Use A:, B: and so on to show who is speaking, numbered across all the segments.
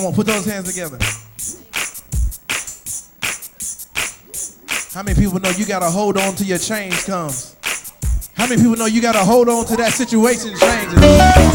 A: Come on, put those hands together. How many people know you gotta hold on till your change comes? How many people know you gotta hold on to that situation changes?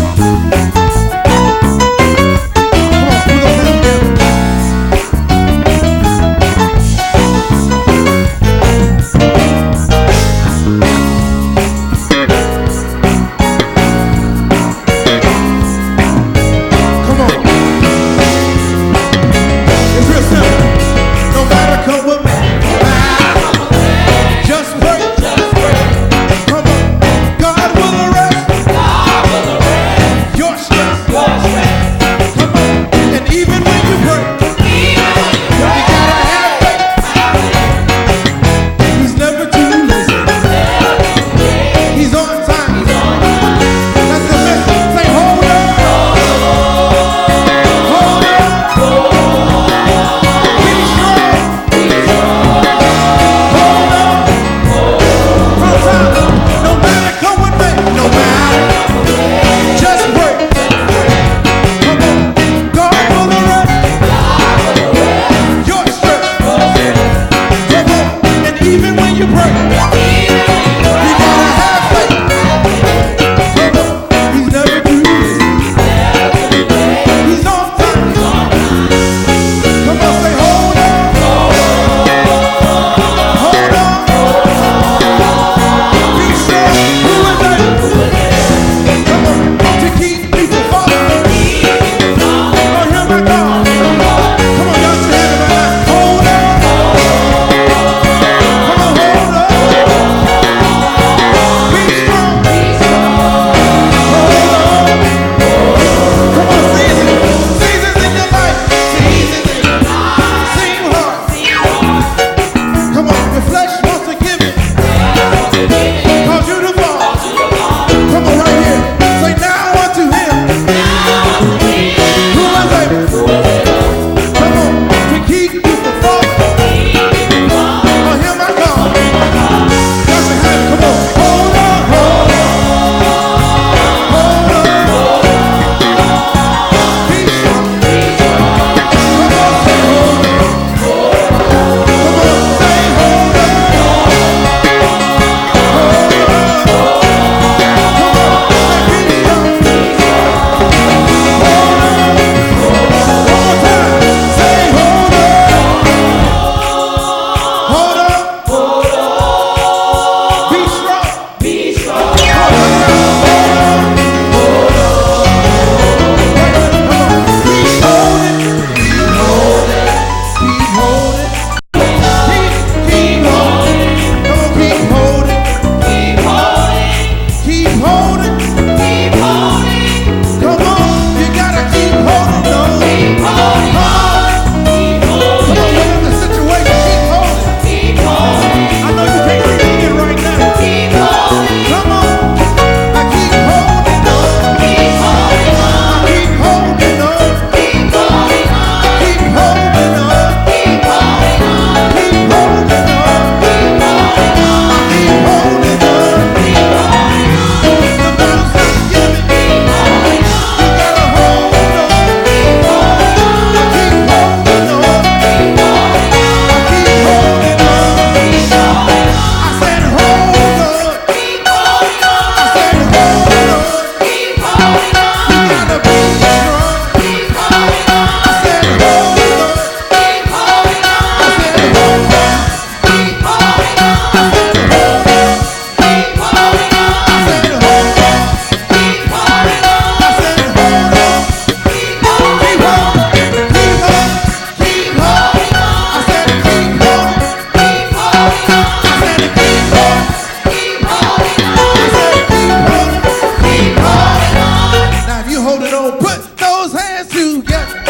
A: together.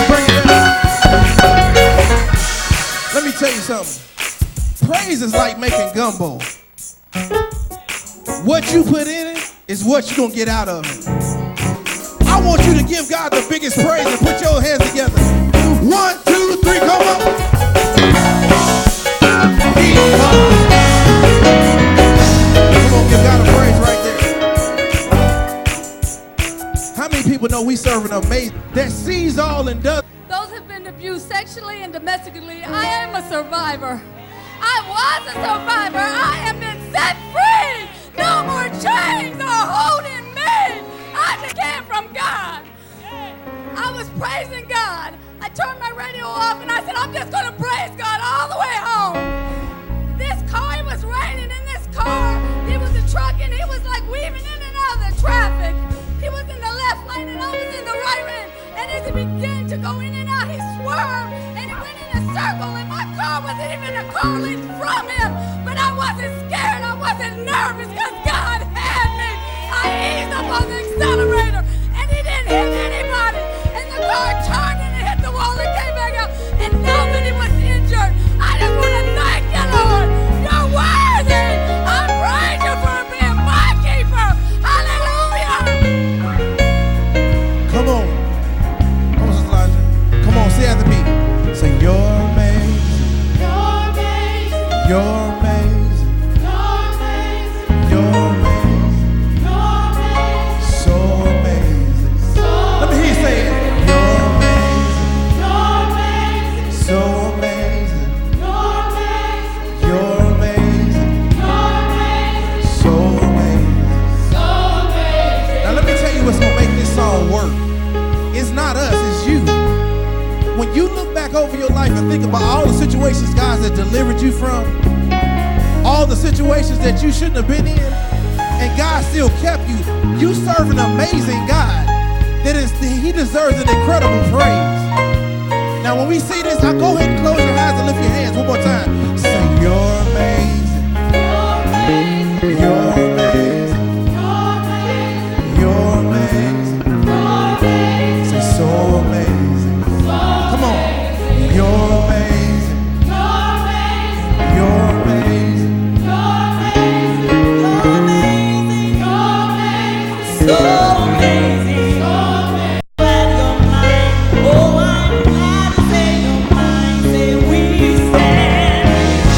A: Bring it down. Let me tell you something. Praise is like making gumbo. What you put in it is what you're gonna get out of it. I want you to give God the biggest praise and put your hands together. 1, 2, 3, come on. Come on, give God a praise right there. How many people know we serve an amazing that sees all and does?
B: Those have been abused sexually and domestically. I am a survivor. I was a survivor. I have been set free. No more chains are holding me. I just came from God. I was praising God. I turned my radio off and I said, I'm just going to praise God all the way home. This car, it was raining in this car. It was a truck and he was like weaving in and out of the traffic. He was in the left lane and I was in the right lane. And as he began to go in and out, he swerved and he went in a circle and my car wasn't even a car length from him. But I wasn't scared. I wasn't nervous because God had me. I eased up on the accelerator and he didn't hit anybody. And the car turned and it hit the wall and came back out and nobody was injured. I just want to thank you, Lord. You're worthy. I praise you for being my keeper. Hallelujah.
A: Come on. Come on, Sister Elijah. Come on, say after me. Say, you're amazing.
B: You're amazing.
A: You're amazing.
B: You're amazing.
A: You're amazing.
B: You're amazing.
A: So amazing. Let me hear you say it. You're amazing.
B: You're amazing.
A: So amazing.
B: You're amazing.
A: You're amazing.
B: You're amazing.
A: So amazing.
B: So amazing.
A: Now let me tell you what's gonna make this song work. It's not us, it's you. When you look back over your life and think about all the situations God has delivered you from, all the situations that you shouldn't have been in, and God still kept you, you serve an amazing God. He deserves an incredible praise. Now when we see this, I go ahead and close your eyes and lift your hands one more time. Say, you're amazing. You're amazing. You're amazing. Say, so amazing. Come on. You're amazing. You're amazing.
C: So amazing. Glad you're mine. Oh, I'm glad to say you're mine. Say we stand.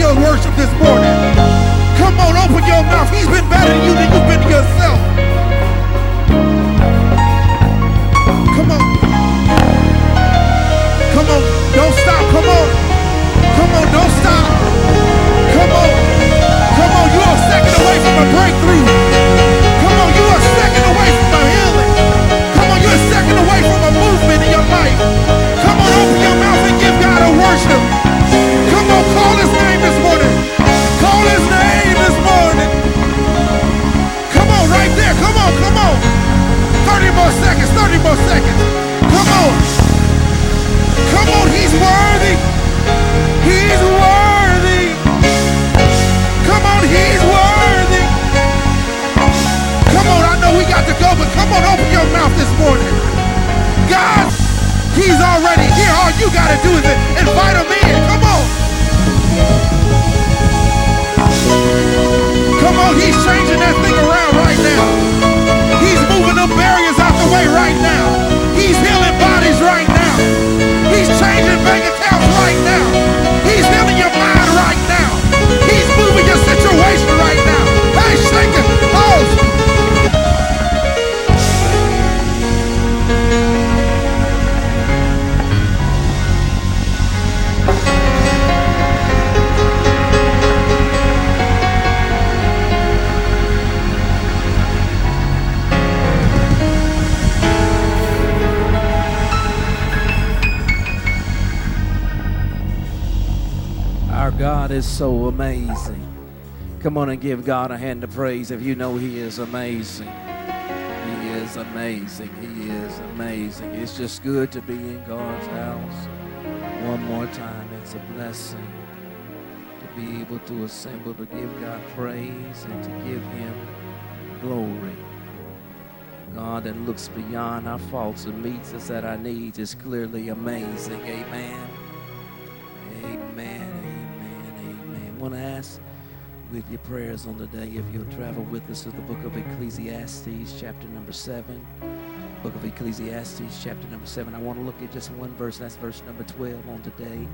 A: little worship this morning. Come on, open your mouth. He's been better to you than you've been to yourself. Come on. Come on. Don't stop. Come on. Come on. Don't stop. Come on. Come on. You are a second away from a breakthrough. Come on. You are a second away from a healing. Come on. You're a second away from a movement in your life. Come on. Open your mouth and give God a worship. Come on. Call his name this morning. Call his name this morning. Come on. Right there. Come on. Come on. 30 more seconds. 30 more seconds. Come on. Come on. He's worthy. He's worthy. Come on. He's worthy. Come on. I know we got to go, but come on. Open your mouth this morning. God, he's already here. All you got to do is invite him in. Come on. Come on. He's changing that thing around right now. He's moving them barriers out the way right now. He's healing bodies right now. He's changing bank accounts right now. He's healing your mind right now. He's moving your situation right now. Hey, shake it. Pause.
D: God is so amazing. Come on and give God a hand of praise if you know he is amazing. He is amazing. He is amazing. It's just good to be in God's house. One more time, it's a blessing to be able to assemble to give God praise and to give him glory. God that looks beyond our faults and meets us at our needs is clearly amazing. Amen. Amen. I want to ask with your prayers on the day if you'll travel with us to the book of Ecclesiastes, chapter number 7. Book of Ecclesiastes, chapter number 7. I want to look at just one verse, that's verse number 12 on today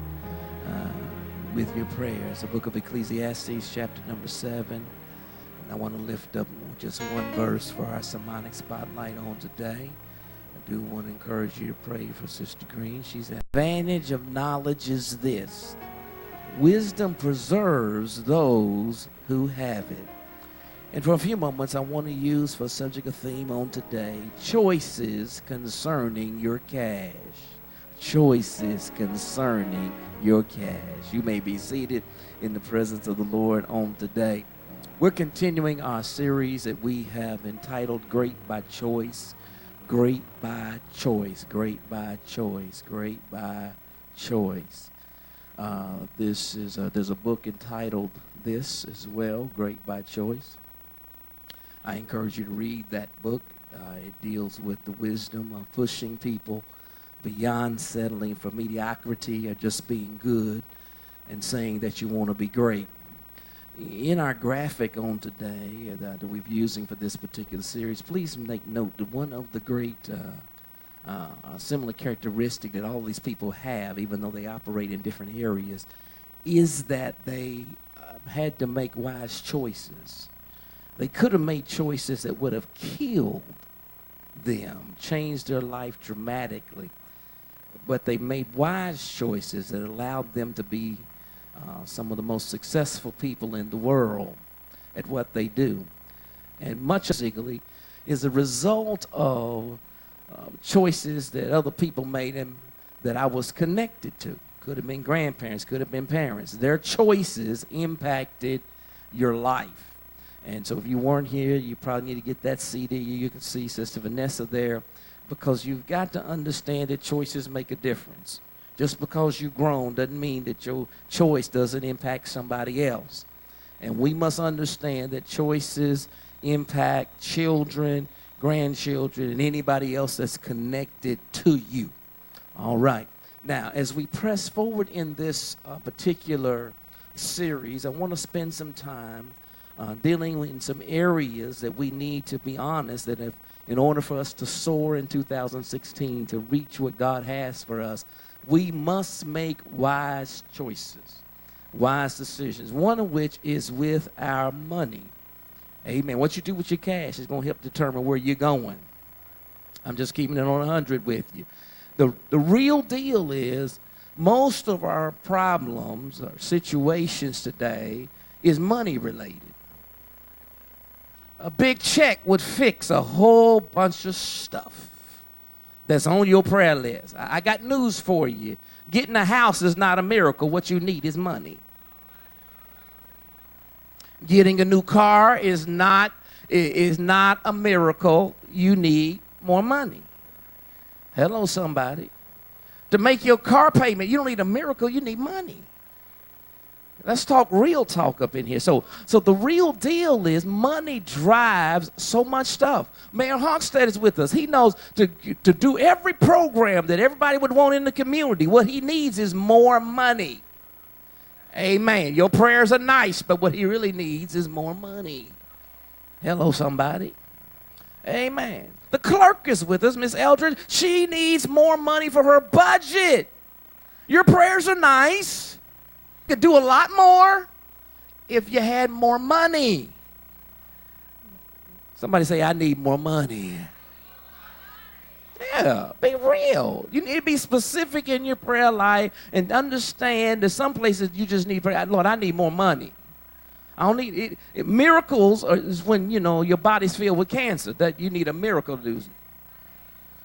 D: with your prayers. The book of Ecclesiastes, chapter number 7. And I want to lift up just one verse for our sermonic spotlight on today. I do want to encourage you to pray for Sister Green. She's the advantage of knowledge is this. Wisdom preserves those who have it. And for a few moments, I want to use for subject of theme on today, choices concerning your cash. Choices concerning your cash. You may be seated in the presence of the Lord on today. We're continuing our series that we have entitled Great by Choice. Great by Choice. Great by Choice. Great by Choice. There's a book entitled this as well, Great by Choice. I encourage you to read that book. It deals with the wisdom of pushing people beyond settling for mediocrity or just being good and saying that you want to be great. In our graphic on today that we're using for this particular series, please make note that one of the great similar characteristic that all these people have, even though they operate in different areas, is that they had to make wise choices. They could have made choices that would have killed them, changed their life dramatically, but they made wise choices that allowed them to be some of the most successful people in the world at what they do. And much basically is a result of choices that other people made and that I was connected to. Could have been grandparents, could have been parents. Their choices impacted your life. And so if you weren't here, you probably need to get that CD. You can see Sister Vanessa there, because you've got to understand that choices make a difference. Just because you've grown doesn't mean that your choice doesn't impact somebody else. And we must understand that choices impact children, grandchildren, and anybody else that's connected to you. All right. Now, as we press forward in this particular series, I want to spend some time dealing in some areas that we need to be honest that if, in order for us to soar in 2016, to reach what God has for us, we must make wise choices. wise decisions, one of which is with our money. Amen. What you do with your cash is going to help determine where you're going. I'm just keeping it on 100 with you. The real deal is most of our problems or situations today is money related. A big check would fix a whole bunch of stuff that's on your prayer list. I got news for you. Getting a house is not a miracle. What you need is money. Getting a new car is not a miracle. You need more money. Hello, somebody. To make your car payment, you don't need a miracle. You need money. Let's talk real talk up in here. So the real deal is money drives so much stuff. Mayor Honkstead is with us. He knows to do every program that everybody would want in the community. What he needs is more money. Amen. Your prayers are nice, but what he really needs is more money. Hello, somebody. Amen. The clerk is with us, Miss Eldridge. She needs more money for her budget. Your prayers are nice. You could do a lot more if you had more money. Somebody say, I need more money. Yeah, be real. You need to be specific in your prayer life and understand that some places you just need prayer. Lord, I need more money. I don't need it. Miracles is when, your body's filled with cancer. That you need a miracle to do.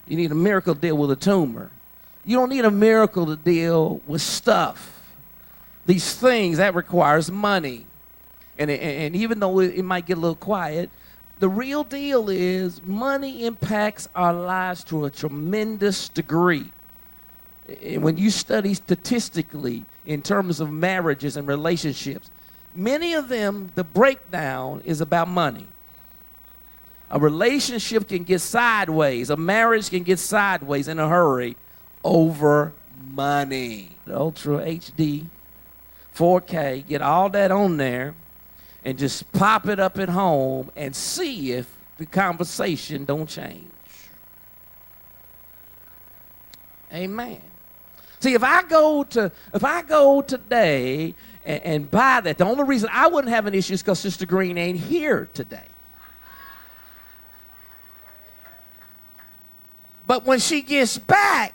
D: You need a miracle to deal with a tumor. You don't need a miracle to deal with stuff. These things, that requires money. And even though it might get a little quiet, the real deal is money impacts our lives to a tremendous degree. And when you study statistically in terms of marriages and relationships, many of them, the breakdown is about money. A relationship can get sideways. A marriage can get sideways in a hurry over money. The Ultra HD 4K, get all that on there and just pop it up at home and see if the conversation don't change. Amen. See, if I go today and buy that, the only reason I wouldn't have an issue is because Sister Green ain't here today. But when she gets back,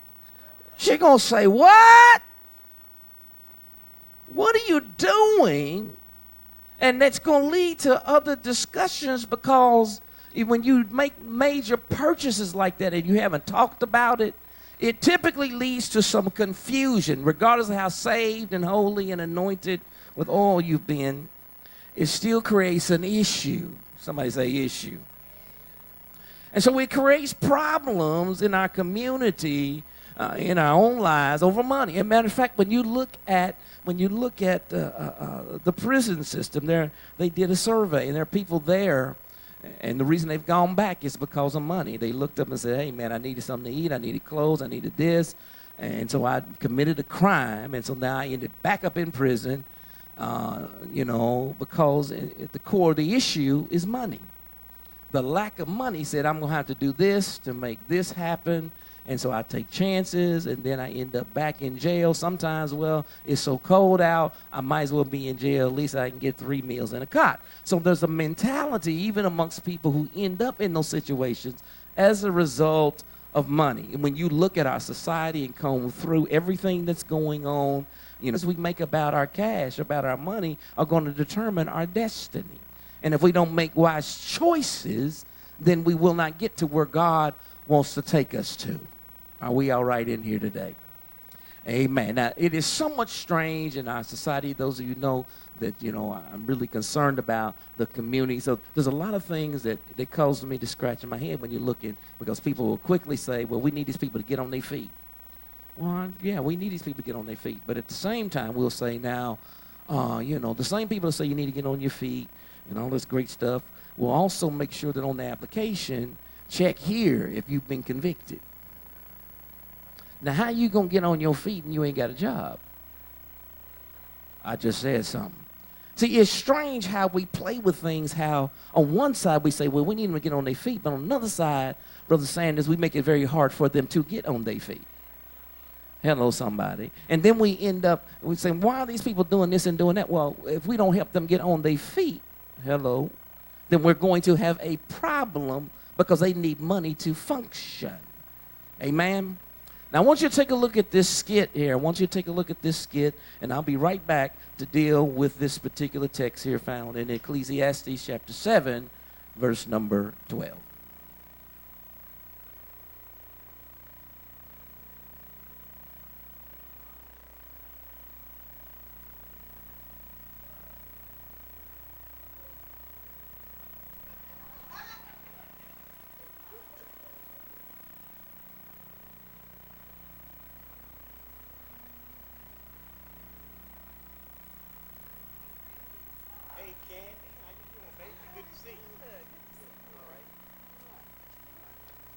D: she's going to say, what? What are you doing? And that's going to lead to other discussions because when you make major purchases like that and you haven't talked about it, it typically leads to some confusion. Regardless of how saved and holy and anointed with oil you've been, it still creates an issue. Somebody say issue. And so it creates problems in our community, in our own lives over money. As a matter of fact, when you look at the prison system, they did a survey, and there are people there, and the reason they've gone back is because of money. They looked up and said, hey, man, I needed something to eat, I needed clothes, I needed this, and so I committed a crime, and so now I ended back up in prison, because at the core of the issue is money. The lack of money said, I'm going to have to do this to make this happen. And so I take chances, and then I end up back in jail. Sometimes, it's so cold out, I might as well be in jail. At least I can get 3 meals in a cot. So there's a mentality, even amongst people who end up in those situations as a result of money. And when you look at our society and comb through everything that's going on, as we make about our cash, about our money, are going to determine our destiny. And if we don't make wise choices, then we will not get to where God wants to take us to. Are we all right in here today? Amen. Now, it is somewhat strange in our society. Those of you know that, I'm really concerned about the community. So there's a lot of things that cause me to scratch in my head when you're looking, because people will quickly say, well, we need these people to get on their feet. Well, yeah, we need these people to get on their feet. But at the same time, we'll say now, the same people that say you need to get on your feet and all this great stuff will also make sure that on the application, check here if you've been convicted. Now, how you going to get on your feet and you ain't got a job? I just said something. See, it's strange how we play with things, how on one side we say, well, we need them to get on their feet, but on another side, Brother Sanders, we make it very hard for them to get on their feet. Hello, somebody. And then we end up, we say, why are these people doing this and doing that? Well, if we don't help them get on their feet, hello, then we're going to have a problem because they need money to function. Amen? Now, I want you to take a look at this skit here. I want you to take a look at this skit, and I'll be right back to deal with this particular text here found in Ecclesiastes chapter 7, verse number 12.
E: Hey, Candy, how you doing, baby? Good to see you. All right.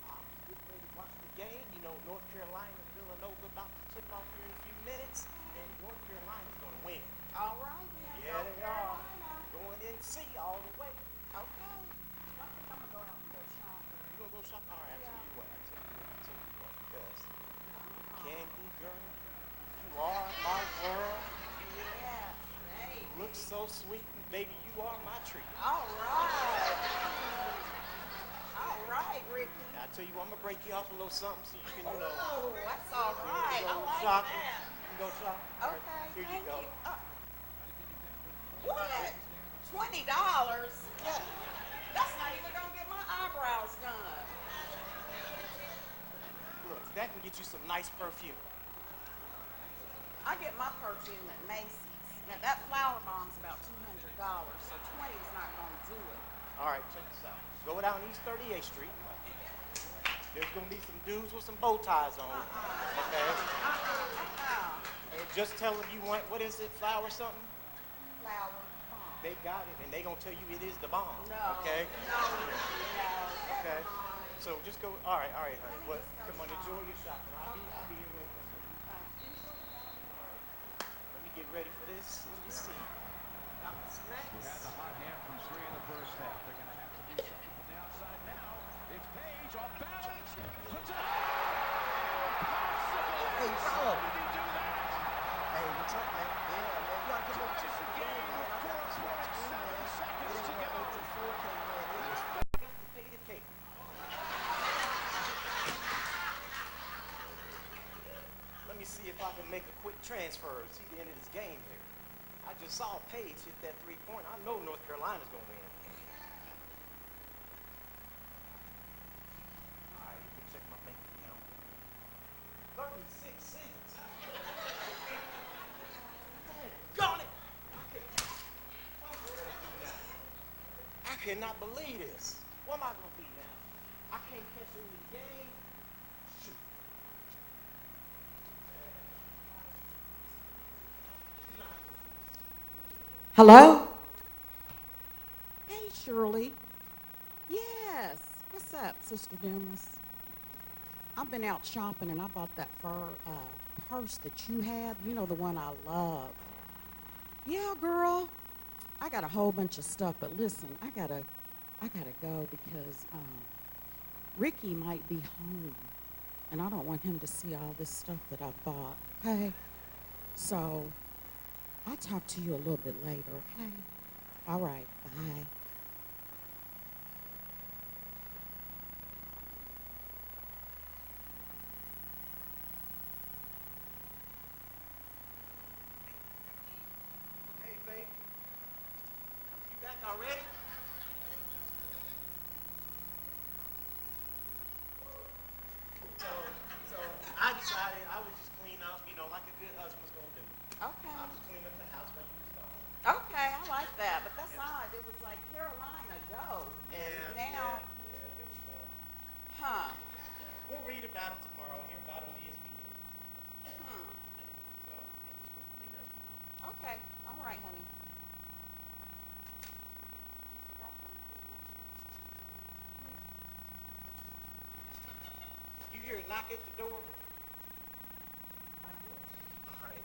E: I'm getting ready to watch the game. You know, North Carolina, Villanova about to tip off here in a few minutes, and North Carolina's going to win.
F: All right, now.
E: Yeah,
F: North
E: they are.
F: Carolina.
E: Going in C all the way.
F: Okay. I think I'm gonna go out and go shopping.
E: You gonna go shop? All right,
F: Yeah.
E: I tell you what, because Candy girl, you are my world.
F: Yeah. Hey.
E: You look so sweet, and baby, you are my treat.
F: All right. All right, Ricky.
E: Now, I tell you what, I'm gonna break you off a little something so you can, you know,
F: Oh, that's all right. I
E: go
F: like
E: shopping.
F: that.
E: You can go shopping. All right,
F: Okay.
E: here
F: Thank
E: you go.
F: What? $20?
E: Yeah.
F: That's not even gonna get my eyebrows done.
E: Look, that can get you some nice perfume.
F: I get my perfume at Macy's. Now that flower bomb's about $200, so 20 is not gonna do it.
E: All right, check this out. Go down East 38th Street. There's gonna be some dudes with some bow ties on. Okay. And just tell them you want, what is it, flower something?
F: Flower bomb.
E: They got it, and they gonna tell you it is the bomb.
F: No.
E: Okay.
F: No.
E: Okay. So just go. All right, honey. What? Come on, enjoy your shopping. I'll be here with you. Let me get ready for this. Let me see. Got my snacks.
G: We had the hot hand from three in the first half. They're going to have to do something from the outside now. It's Page off balance. Puts it.
E: Hey, bro.
G: Did he do that?
E: Hey, what's up, man? Yeah, man. You gotta come over to
G: Ties
E: the
G: the
E: game,
G: game
E: man.
G: with
E: I got this one
G: 4.7
E: screen, man.
G: seconds
E: It
G: to
E: ain't
G: go.
E: gonna go to 4K, man. It is got to pay the cake. Let me see if I can make a quick transfer to see the end of this game here. I just saw Page hit that three-point. I know North Carolina's gonna win. All right, let me check my bank account. 36 cents. Gone it! I cannot believe this. What am I gonna be now? I can't catch any game. Shoot.
F: Hello? Hey, Shirley. Yes. What's up, Sister Dumas? I've been out shopping and I bought that fur purse that you had. You know, the one I love. Yeah, girl. I got a whole bunch of stuff, but listen, I gotta go because Ricky might be home, and I don't want him to see all this stuff that I've bought. Okay? So I'll talk to you a little bit later. Okay? All right. Bye.
E: Hey, baby. You back already? So I decided I would just clean up, you know, like a good husband's gonna do.
F: Okay.
E: I'll just clean up the house while you was gone.
F: Okay, I like that, but that's odd. It was like Carolina go, and now,
E: Yeah, it was more.
F: huh?
E: We'll read about it tomorrow, hear about it on ESPN.
F: Hmm.
E: So, just clean up.
F: Okay. All right, honey.
E: You hear a knock at the door? All right.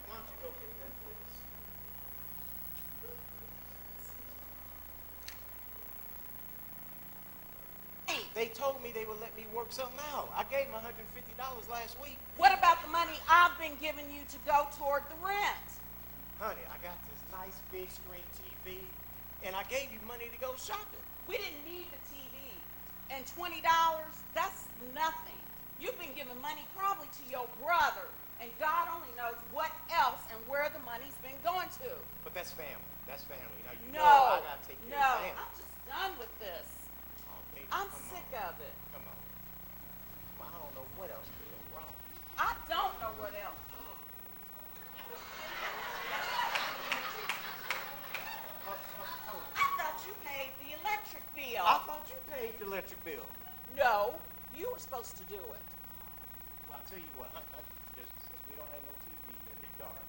E: Why don't you go get that, please? They told me they would let me work something out. I gave them $150 last week.
F: What about the money I've been giving you to go toward the rent?
E: Honey, I got this nice big screen TV, and I gave you money to go shopping.
F: We didn't need the TV. And $20, that's nothing. You've been giving money probably to your brother, and God only knows what else and where the money's been going to.
E: But that's family. That's family. Now, you
F: No,
E: know I got to take care of family.
F: I'm just done with this.
E: Okay,
F: I'm
E: come
F: sick
E: on.
F: of it.
E: Come on. I don't know what else could go wrong.
F: I don't know what else. I thought you paid the electric bill.
E: I thought you paid the electric bill.
F: No, you were supposed to do it.
E: Well, I'll tell you what, since we don't have no TV in the yard.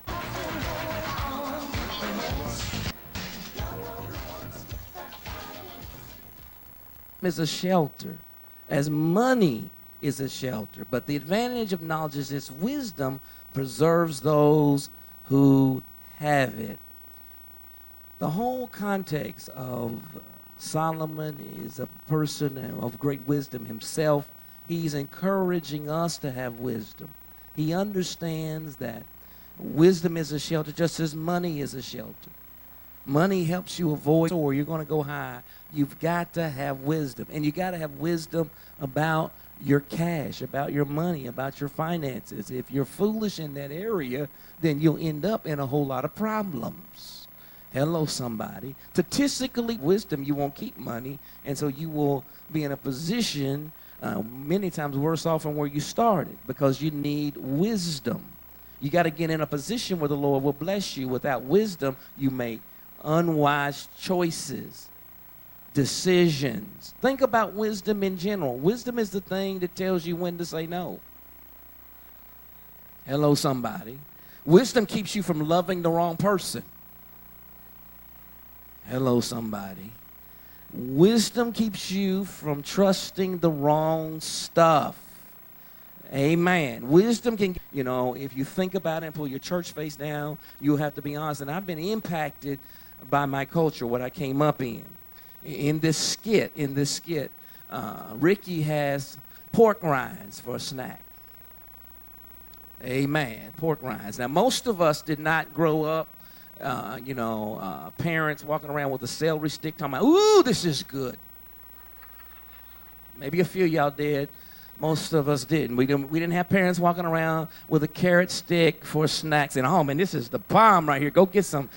D: Is a shelter, as money is a shelter. But the advantage of knowledge is its wisdom preserves those who have it. The whole context of Solomon is a person of great wisdom himself. He's encouraging us to have wisdom. He understands that wisdom is a shelter just as money is a shelter. Money helps you avoid, or you're going to go high. You've got to have wisdom. And you got to have wisdom about your cash, about your money, about your finances. If you're foolish in that area, then you'll end up in a whole lot of problems. Hello, somebody. Statistically, wisdom, you won't keep money, and so you will be in a position many times worse off from where you started because you need wisdom. You got to get in a position where the Lord will bless you. Without wisdom, you make unwise choices, decisions. Think about wisdom in general. Wisdom is the thing that tells you when to say no. Hello, somebody. Wisdom keeps you from loving the wrong person. Hello, somebody. Wisdom keeps you from trusting the wrong stuff. Amen. Wisdom can, if you think about it and pull your church face down, you'll have to be honest. And I've been impacted by my culture, what I came up in. In this skit, Ricky has pork rinds for a snack. Amen. Pork rinds. Now, most of us did not grow up, parents walking around with a celery stick talking about, ooh, this is good. Maybe a few of y'all did. Most of us didn't. We didn't have parents walking around with a carrot stick for snacks. And oh man, this is the bomb right here. Go get some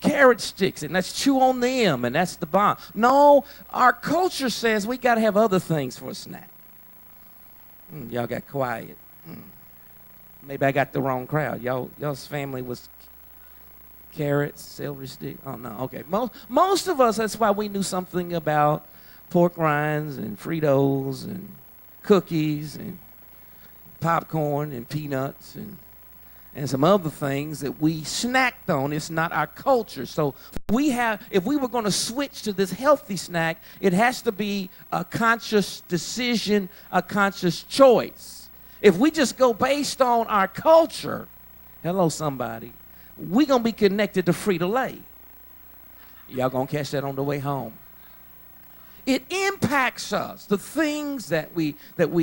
D: carrot sticks and let's chew on them and that's the bomb. No, our culture says we got to have other things for a snack. Y'all got quiet. Maybe I got the wrong crowd. Y'all's family was carrots, celery stick. Oh no, okay. Most of us, that's why we knew something about pork rinds and Fritos and cookies and popcorn and peanuts and some other things that we snacked on. It's not our culture. So if we were going to switch to this healthy snack, it has to be a conscious decision, a conscious choice. If we just go based on our culture, hello somebody, we're going to be connected to Frito-Lay. Y'all going to catch that on the way home. It impacts us, the things that we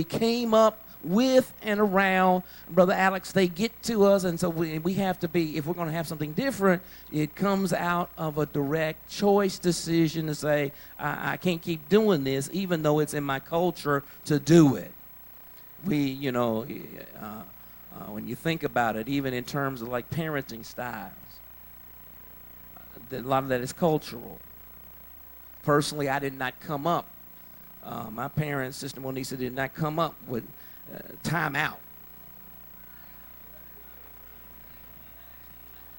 D: came up with and around. Brother Alex, they get to us, and so we have to be, if we're going to have something different, it comes out of a direct choice decision to say, I can't keep doing this, even though it's in my culture to do it. When you think about it, even in terms of like parenting styles, a lot of that is cultural. Personally, I did not come up. My parents, Sister Monisa, did not come up with time out.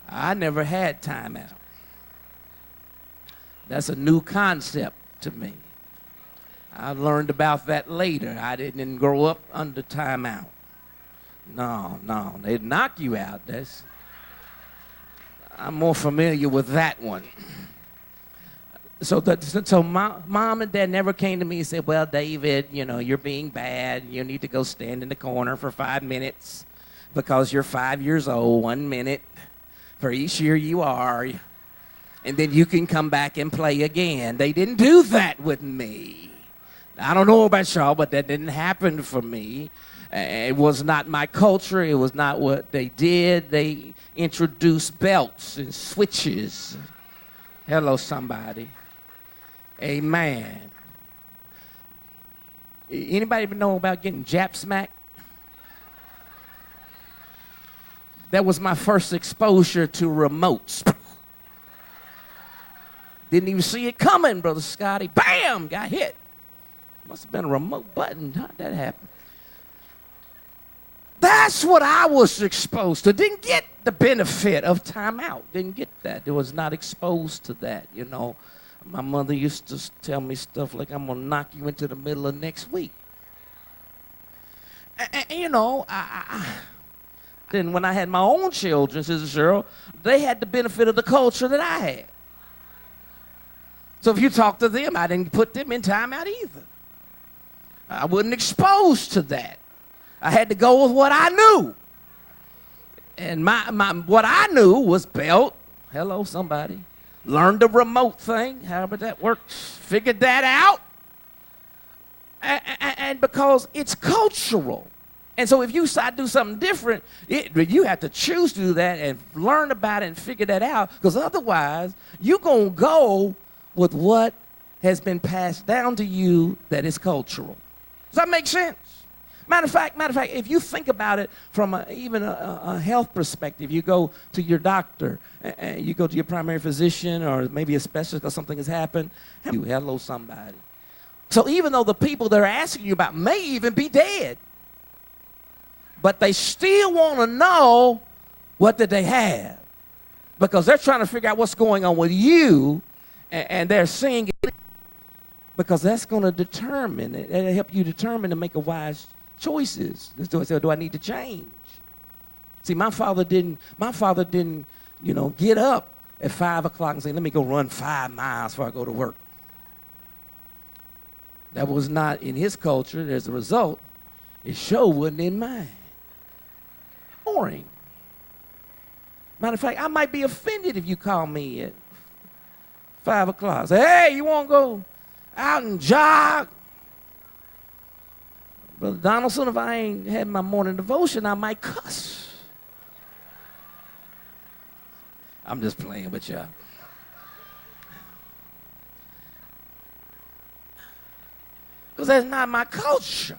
D: I never had time out. That's a new concept to me. I learned about that later. I didn't grow up under time out. No, they'd knock you out. I'm more familiar with that one. So mom and dad never came to me and said, well, David, you're being bad. You need to go stand in the corner for 5 minutes because you're 5 years old, 1 minute for each year you are. and then you can come back and play again. They didn't do that with me. I don't know about y'all, but that didn't happen for me. It was not my culture. It was not what they did. They introduced belts and switches. Hello, somebody. Amen. Anybody ever know about getting jap smacked? That was my first exposure to remotes. Didn't even see it coming, Brother Scotty. Bam! Got hit. Must have been a remote button. How'd that happen? That's what I was exposed to. Didn't get the benefit of timeout. Didn't get that. I was not exposed to that, you know. My mother used to tell me stuff like, I'm going to knock you into the middle of next week. And you know, then when I had my own children, Sister Cheryl, they had the benefit of the culture that I had. So if you talk to them, I didn't put them in timeout either. I wasn't exposed to that. I had to go with what I knew. And what I knew was belt. Hello, somebody. Learn the remote thing, however that works. Figured that out. And because it's cultural. And so if you decide to do something different, you have to choose to do that and learn about it and figure that out. Because otherwise, you're going to go with what has been passed down to you that is cultural. Does that make sense? Matter of fact, if you think about it from even a health perspective, you go to your doctor, you go to your primary physician or maybe a specialist because something has happened. Hello, somebody. So even though the people they're asking you about may even be dead, but they still want to know what did they have because they're trying to figure out what's going on with you, and they're seeing it because that's going to determine, it'll help you determine to make a wise choices. So do I need to change? See, my father didn't, get up at 5 o'clock and say, let me go run 5 miles before I go to work. That was not in his culture. As a result, it sure wasn't in mine. Boring. Matter of fact, I might be offended if you call me at 5 o'clock. Say, hey, you want to go out and jog? Brother Donaldson, if I ain't had my morning devotion, I might cuss. I'm just playing with y'all. Because that's not my culture.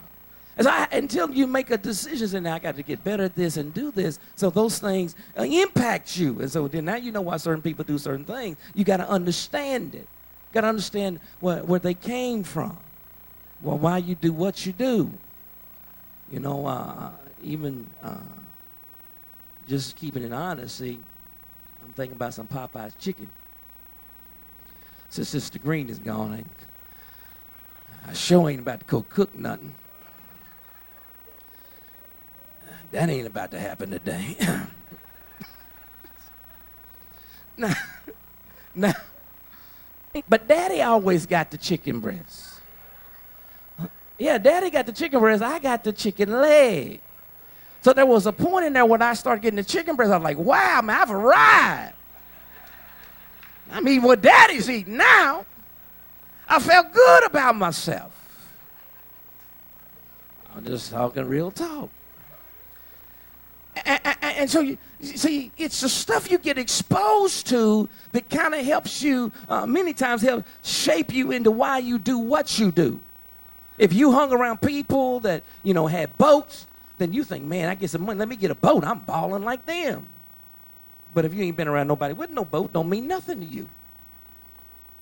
D: Until you make a decision, saying, I got to get better at this and do this, so those things impact you. And so then now you know why certain people do certain things. You got to understand it. You got to understand where they came from. Well, why you do what you do. You know, even just keeping it honest, see, I'm thinking about some Popeye's chicken. Since Sister Green is gone, I sure ain't about to go cook nothing. That ain't about to happen today. Now, but Daddy always got the chicken breast. Yeah, Daddy got the chicken breast. I got the chicken leg. So there was a point in there when I started getting the chicken breast. I was like, wow, man, I've arrived. I mean, what Daddy's eating now, I felt good about myself. I'm just talking real talk. And so, you see, it's the stuff you get exposed to that kind of helps you, many times help shape you into why you do what you do. If you hung around people that, had boats, then you think, man, I get some money, let me get a boat. I'm balling like them. But if you ain't been around nobody with no boat, don't mean nothing to you.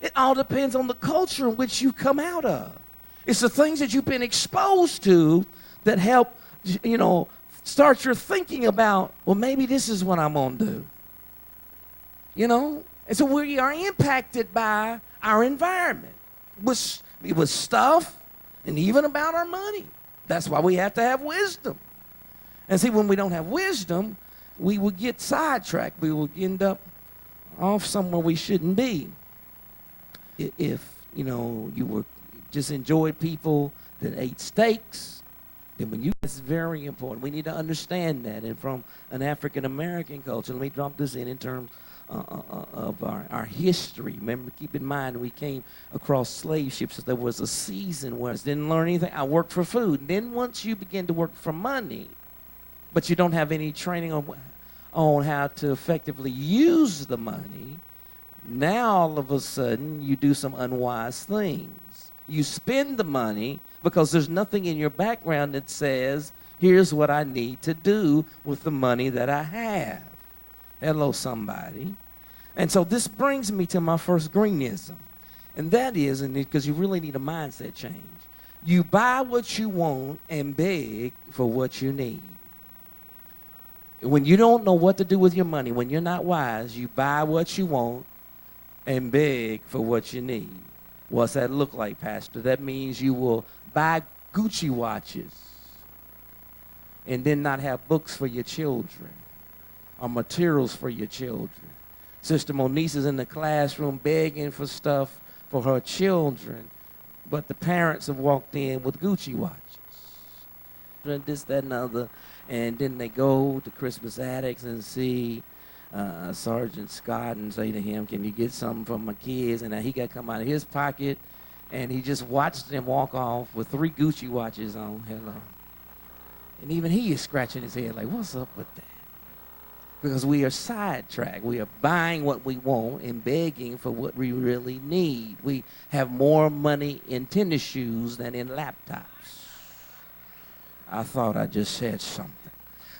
D: It all depends on the culture in which you come out of. It's the things that you've been exposed to that help, start your thinking about, well, maybe this is what I'm going to do. And so we are impacted by our environment with stuff and even about our money. That's why we have to have wisdom. And see, when we don't have wisdom, we will get sidetracked. We will end up off somewhere we shouldn't be. If, you were just enjoyed people that ate steaks, then that's very important. We need to understand that. And from an African American culture, let me drop this in terms of our history. Remember, keep in mind, we came across slave ships. So there was a season where I didn't learn anything. I worked for food. And then once you begin to work for money, but you don't have any training on how to effectively use the money, now all of a sudden you do some unwise things. You spend the money because there's nothing in your background that says, here's what I need to do with the money that I have. Hello, somebody. And so this brings me to my first greenism. And that is, because you really need a mindset change. You buy what you want and beg for what you need. When you don't know what to do with your money, when you're not wise, you buy what you want and beg for what you need. What's that look like, Pastor? That means you will buy Gucci watches and then not have books for your children or materials for your children. Sister Monique is in the classroom begging for stuff for her children, but the parents have walked in with Gucci watches. This, that, and other. And then they go to Christmas Addicts and see Sergeant Scott and say to him, can you get something from my kids? And now he got to come out of his pocket, and he just watched them walk off with 3 Gucci watches on. Hello. And even he is scratching his head like, what's up with that? Because we are sidetracked. We are buying what we want and begging for what we really need. We have more money in tennis shoes than in laptops. I thought I just said something.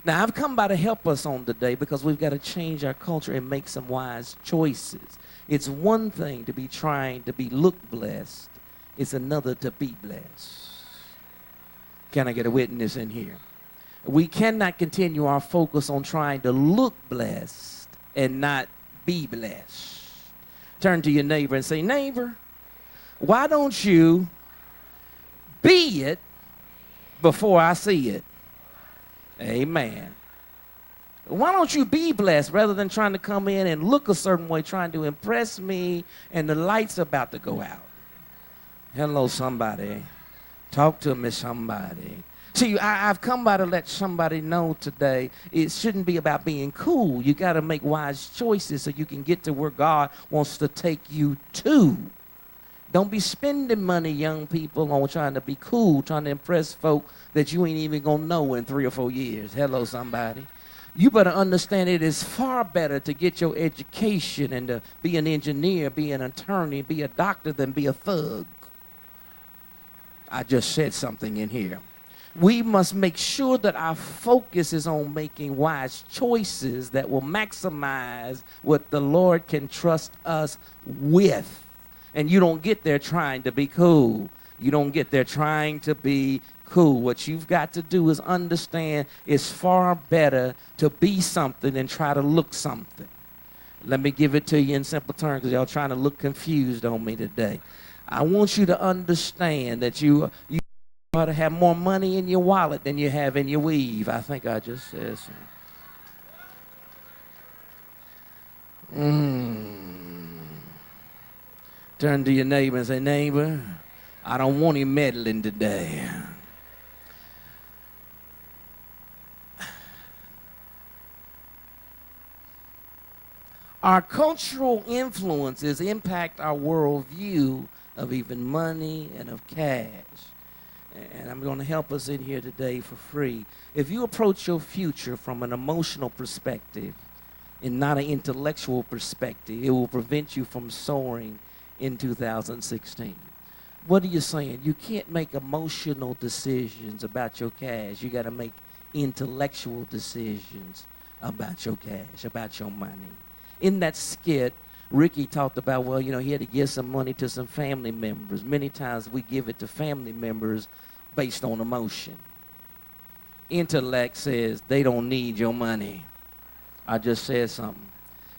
D: Now, I've come by to help us on today because we've got to change our culture and make some wise choices. It's one thing to be trying to be look blessed. It's another to be blessed. Can I get a witness in here? We cannot continue our focus on trying to look blessed and not be blessed. Turn to your neighbor and say, neighbor, why don't you be it before I see it? Amen. Why don't you be blessed rather than trying to come in and look a certain way, trying to impress me, and the light's about to go out? Hello, somebody. Talk to me, somebody. See, I've come by to let somebody know today it shouldn't be about being cool. You got to make wise choices so you can get to where God wants to take you to. Don't be spending money, young people, on trying to be cool, trying to impress folk that you ain't even going to know in 3 or 4 years. Hello, somebody. You better understand it is far better to get your education and to be an engineer, be an attorney, be a doctor than be a thug. I just said something in here. We must make sure that our focus is on making wise choices that will maximize what the Lord can trust us with. And you don't get there trying to be cool. You don't get there trying to be cool. What you've got to do is understand it's far better to be something than try to look something. Let me give it to you in simple terms because y'all trying to look confused on me today. I want you to understand that you ought to have more money in your wallet than you have in your weave. I think I just said something. Turn to your neighbor and say, neighbor, I don't want him meddling today. Our cultural influences impact our worldview of even money and of cash. And I'm going to help us in here today for free. If you approach your future from an emotional perspective and not an intellectual perspective, it will prevent you from soaring in 2016. What are you saying? You can't make emotional decisions about your cash. You got to make intellectual decisions about your cash, about your money. In that skit, Ricky talked about, well, you know, he had to give some money to some family members. Many times we give it to family members based on emotion. Intellect says they don't need your money. I just said something.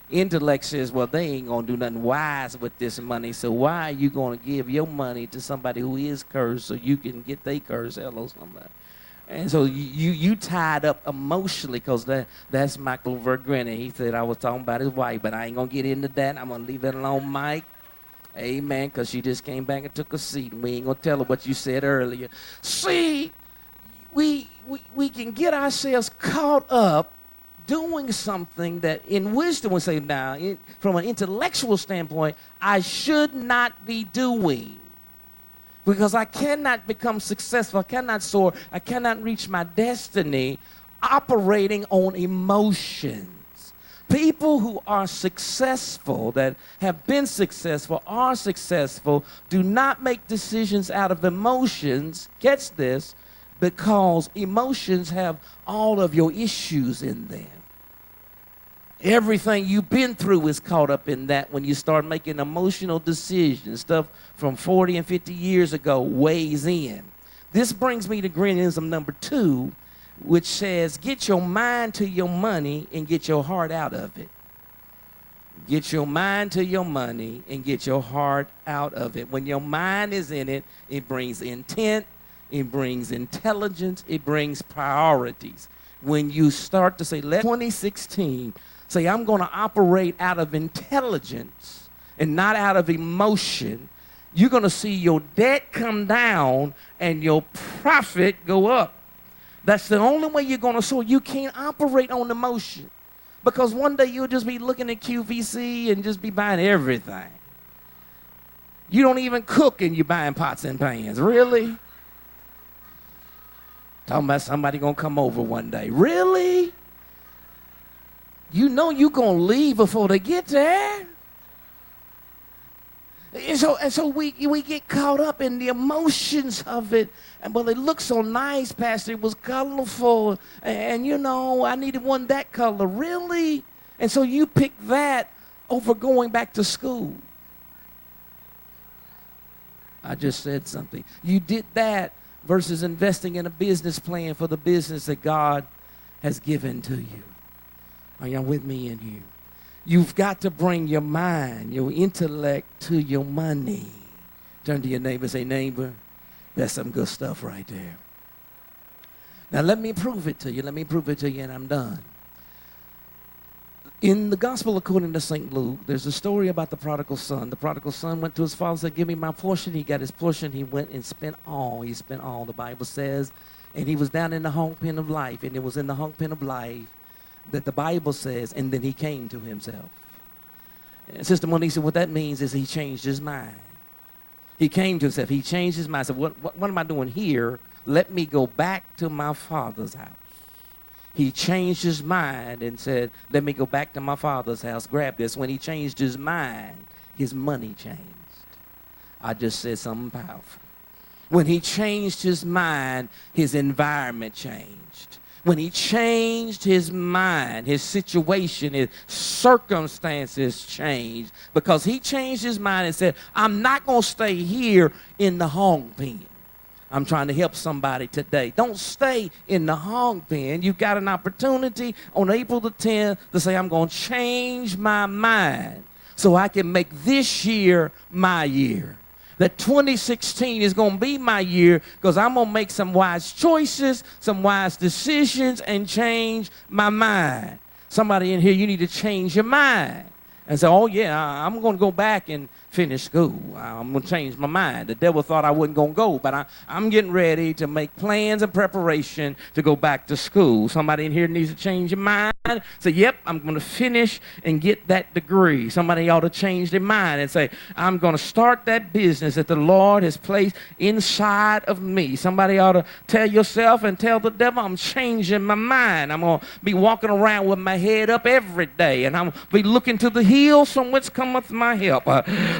D: Intellect says, well, they ain't going to do nothing wise with this money, so why are you going to give your money to somebody who is cursed so you can get they curse? Hello, somebody. And so you tied up emotionally because that's Michael Vergrenna. He said I was talking about his wife, but I ain't going to get into that. I'm going to leave it alone, Mike. Amen, because she just came back and took a seat, and we ain't going to tell her what you said earlier. See, we can get ourselves caught up doing something that in wisdom we say now, from an intellectual standpoint, I should not be doing. Because I cannot become successful, I cannot soar, I cannot reach my destiny operating on emotions. People who are successful, that have been successful, are successful, do not make decisions out of emotions, catch this, because emotions have all of your issues in them. Everything you've been through is caught up in that when you start making emotional decisions. Stuff from 40 and 50 years ago weighs in. This brings me to Grenism number 2, which says, get your mind to your money and get your heart out of it. Get your mind to your money and get your heart out of it. When your mind is in it, it brings intent, it brings intelligence, it brings priorities. When you start to say, let 2016, say, I'm going to operate out of intelligence and not out of emotion, you're going to see your debt come down and your profit go up. That's the only way you're going to soar. You can't operate on emotion, because one day you'll just be looking at QVC and just be buying everything. You don't even cook and you're buying pots and pans. Really? Talking about somebody going to come over one day. Really? You know you're going to leave before they get there. And so we get caught up in the emotions of it. And well, it looks so nice, Pastor. It was colorful. And you know, I needed one that color. Really? And so you pick that over going back to school. I just said something. You did that versus investing in a business plan for the business that God has given to you. Are y'all with me in here? You've got to bring your mind, your intellect to your money. Turn to your neighbor and say, neighbor, that's some good stuff right there. Now let me prove it to you. Let me prove it to you and I'm done. In the gospel according to St. Luke, there's a story about the prodigal son. The prodigal son went to his father and said, give me my portion. He got his portion. He went and spent all. He spent all, the Bible says. And he was down in the hog pen of life. And it was in the hog pen of life that the Bible says, and then he came to himself. And Sister Monique said, what that means is he changed his mind. He came to himself. He changed his mind. Said, what am I doing here? Let me go back to my father's house. He changed his mind and said, let me go back to my father's house. Grab this. When he changed his mind, his money changed. I just said something powerful. When he changed his mind, his environment changed. When he changed his mind, his situation, his circumstances changed, because he changed his mind and said, I'm not going to stay here in the hog pen. I'm trying to help somebody today. Don't stay in the hog pen. You've got an opportunity on April the 10th to say, I'm going to change my mind so I can make this year my year. That 2016 is going to be my year, because I'm going to make some wise choices, some wise decisions, and change my mind. Somebody in here, you need to change your mind and say, oh yeah, I'm going to go back and finish school. I'm going to change my mind. The devil thought I wasn't going to go, but I'm getting ready to make plans and preparation to go back to school. Somebody in here needs to change your mind. Say, yep, I'm going to finish and get that degree. Somebody ought to change their mind and say, I'm going to start that business that the Lord has placed inside of me. Somebody ought to tell yourself and tell the devil, I'm changing my mind. I'm going to be walking around with my head up every day, and I'm going to be looking to the hills from which cometh my help.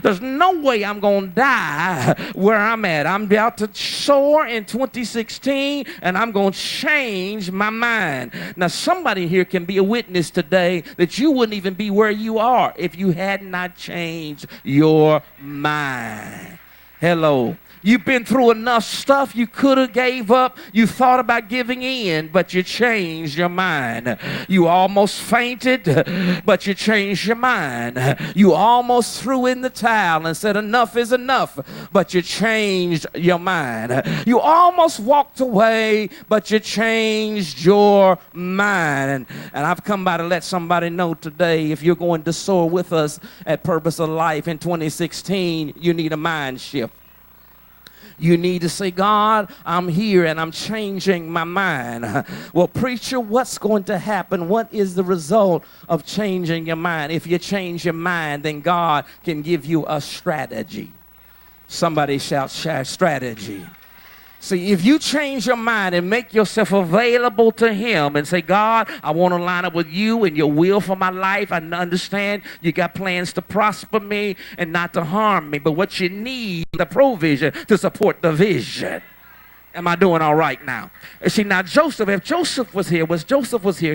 D: There's no way I'm going to die where I'm at. I'm about to soar in 2016, and I'm going to change my mind. Now, somebody here can be a witness today that you wouldn't even be where you are if you had not changed your mind. Hello. You've been through enough stuff. You could have gave up. You thought about giving in, but you changed your mind. You almost fainted, but you changed your mind. You almost threw in the towel and said enough is enough, but you changed your mind. You almost walked away, but you changed your mind. And I've come by to let somebody know today, if you're going to soar with us at Purpose of Life in 2016, you need a mind shift. You need to say, God, I'm here and I'm changing my mind. Well, preacher, what's going to happen? What is the result of changing your mind? If you change your mind, then God can give you a strategy. Somebody shout strategy. See, if you change your mind and make yourself available to him and say, God, I want to line up with you and your will for my life. I understand you got plans to prosper me and not to harm me. But what you need is the provision to support the vision. Am I doing all right now? And see, now Joseph, if Joseph was here,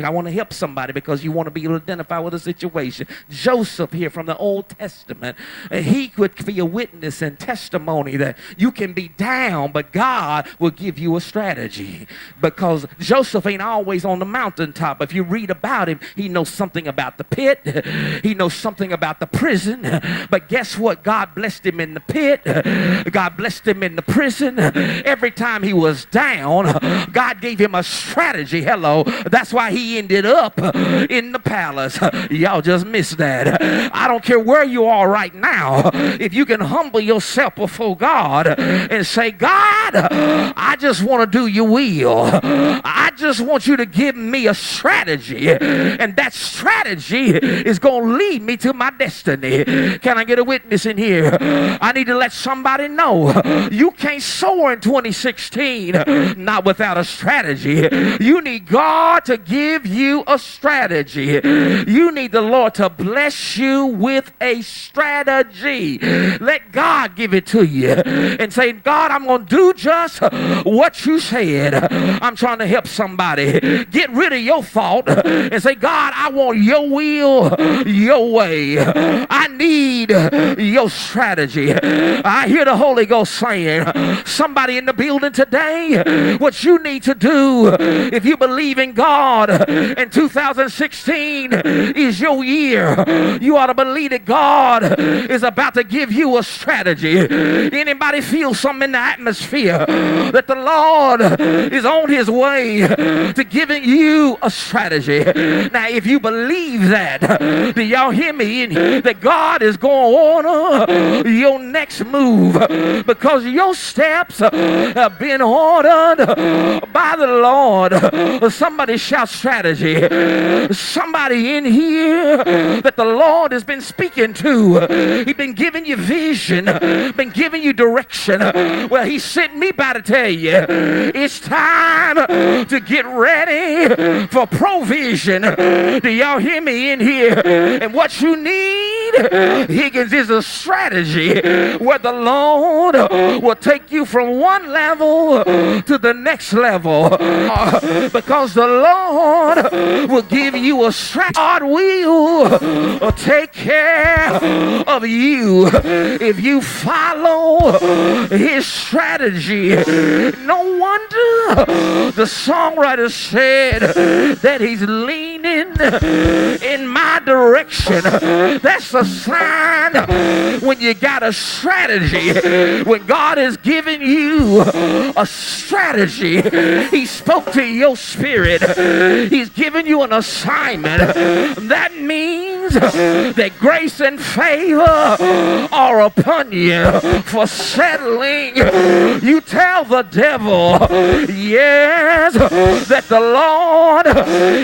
D: I want to help somebody because you want to be able to identify with a situation. Joseph here from the Old Testament, he could be a witness and testimony that you can be down, but God will give you a strategy. Because Joseph ain't always on the mountaintop. If you read about him, he knows something about the pit. He knows something about the prison. But guess what? God blessed him in the pit. God blessed him in the prison. Every time he was down, God gave him a strategy. Hello. That's why he ended up in the palace. Y'all just missed that. I don't care where you are right now. If you can humble yourself before God and say, God, I just want to do your will. I just want you to give me a strategy. And that strategy is going to lead me to my destiny. Can I get a witness in here? I need to let somebody know you can't soar in 2016 not without a strategy. You need God to give you a strategy. You need the Lord to bless you with a strategy. Let God give it to you and say, God, I'm going to do just what you said. I'm trying to help somebody. Get rid of your thought and say, God, I want your will, your way. I need your strategy. I hear the Holy Ghost saying, somebody in the building today, what you need to do, if you believe in God and 2016 is your year, you ought to believe that God is about to give you a strategy. Anybody feel something in the atmosphere that the Lord is on his way to giving you a strategy? Now, if you believe that, do y'all hear me? That God is going to order your next move because your steps have been ordered by the Lord. Somebody shout strategy. Somebody in here that the Lord has been speaking to. He's been giving you vision, been giving you direction. Well, he sent me by to tell you it's time to get ready for provision. Do y'all hear me in here? And what you need, Higgins, is a strategy where the Lord will take you from one level to the next level because the Lord will give you a strategy. God will take care of you if you follow his strategy. No wonder the songwriter said that he's leaning in my direction. That's a sign when you got a strategy. When God is giving you a strategy, he spoke to your spirit. He's given you an assignment. That means that grace and favor are upon you for settling. You tell the devil, yes, that the Lord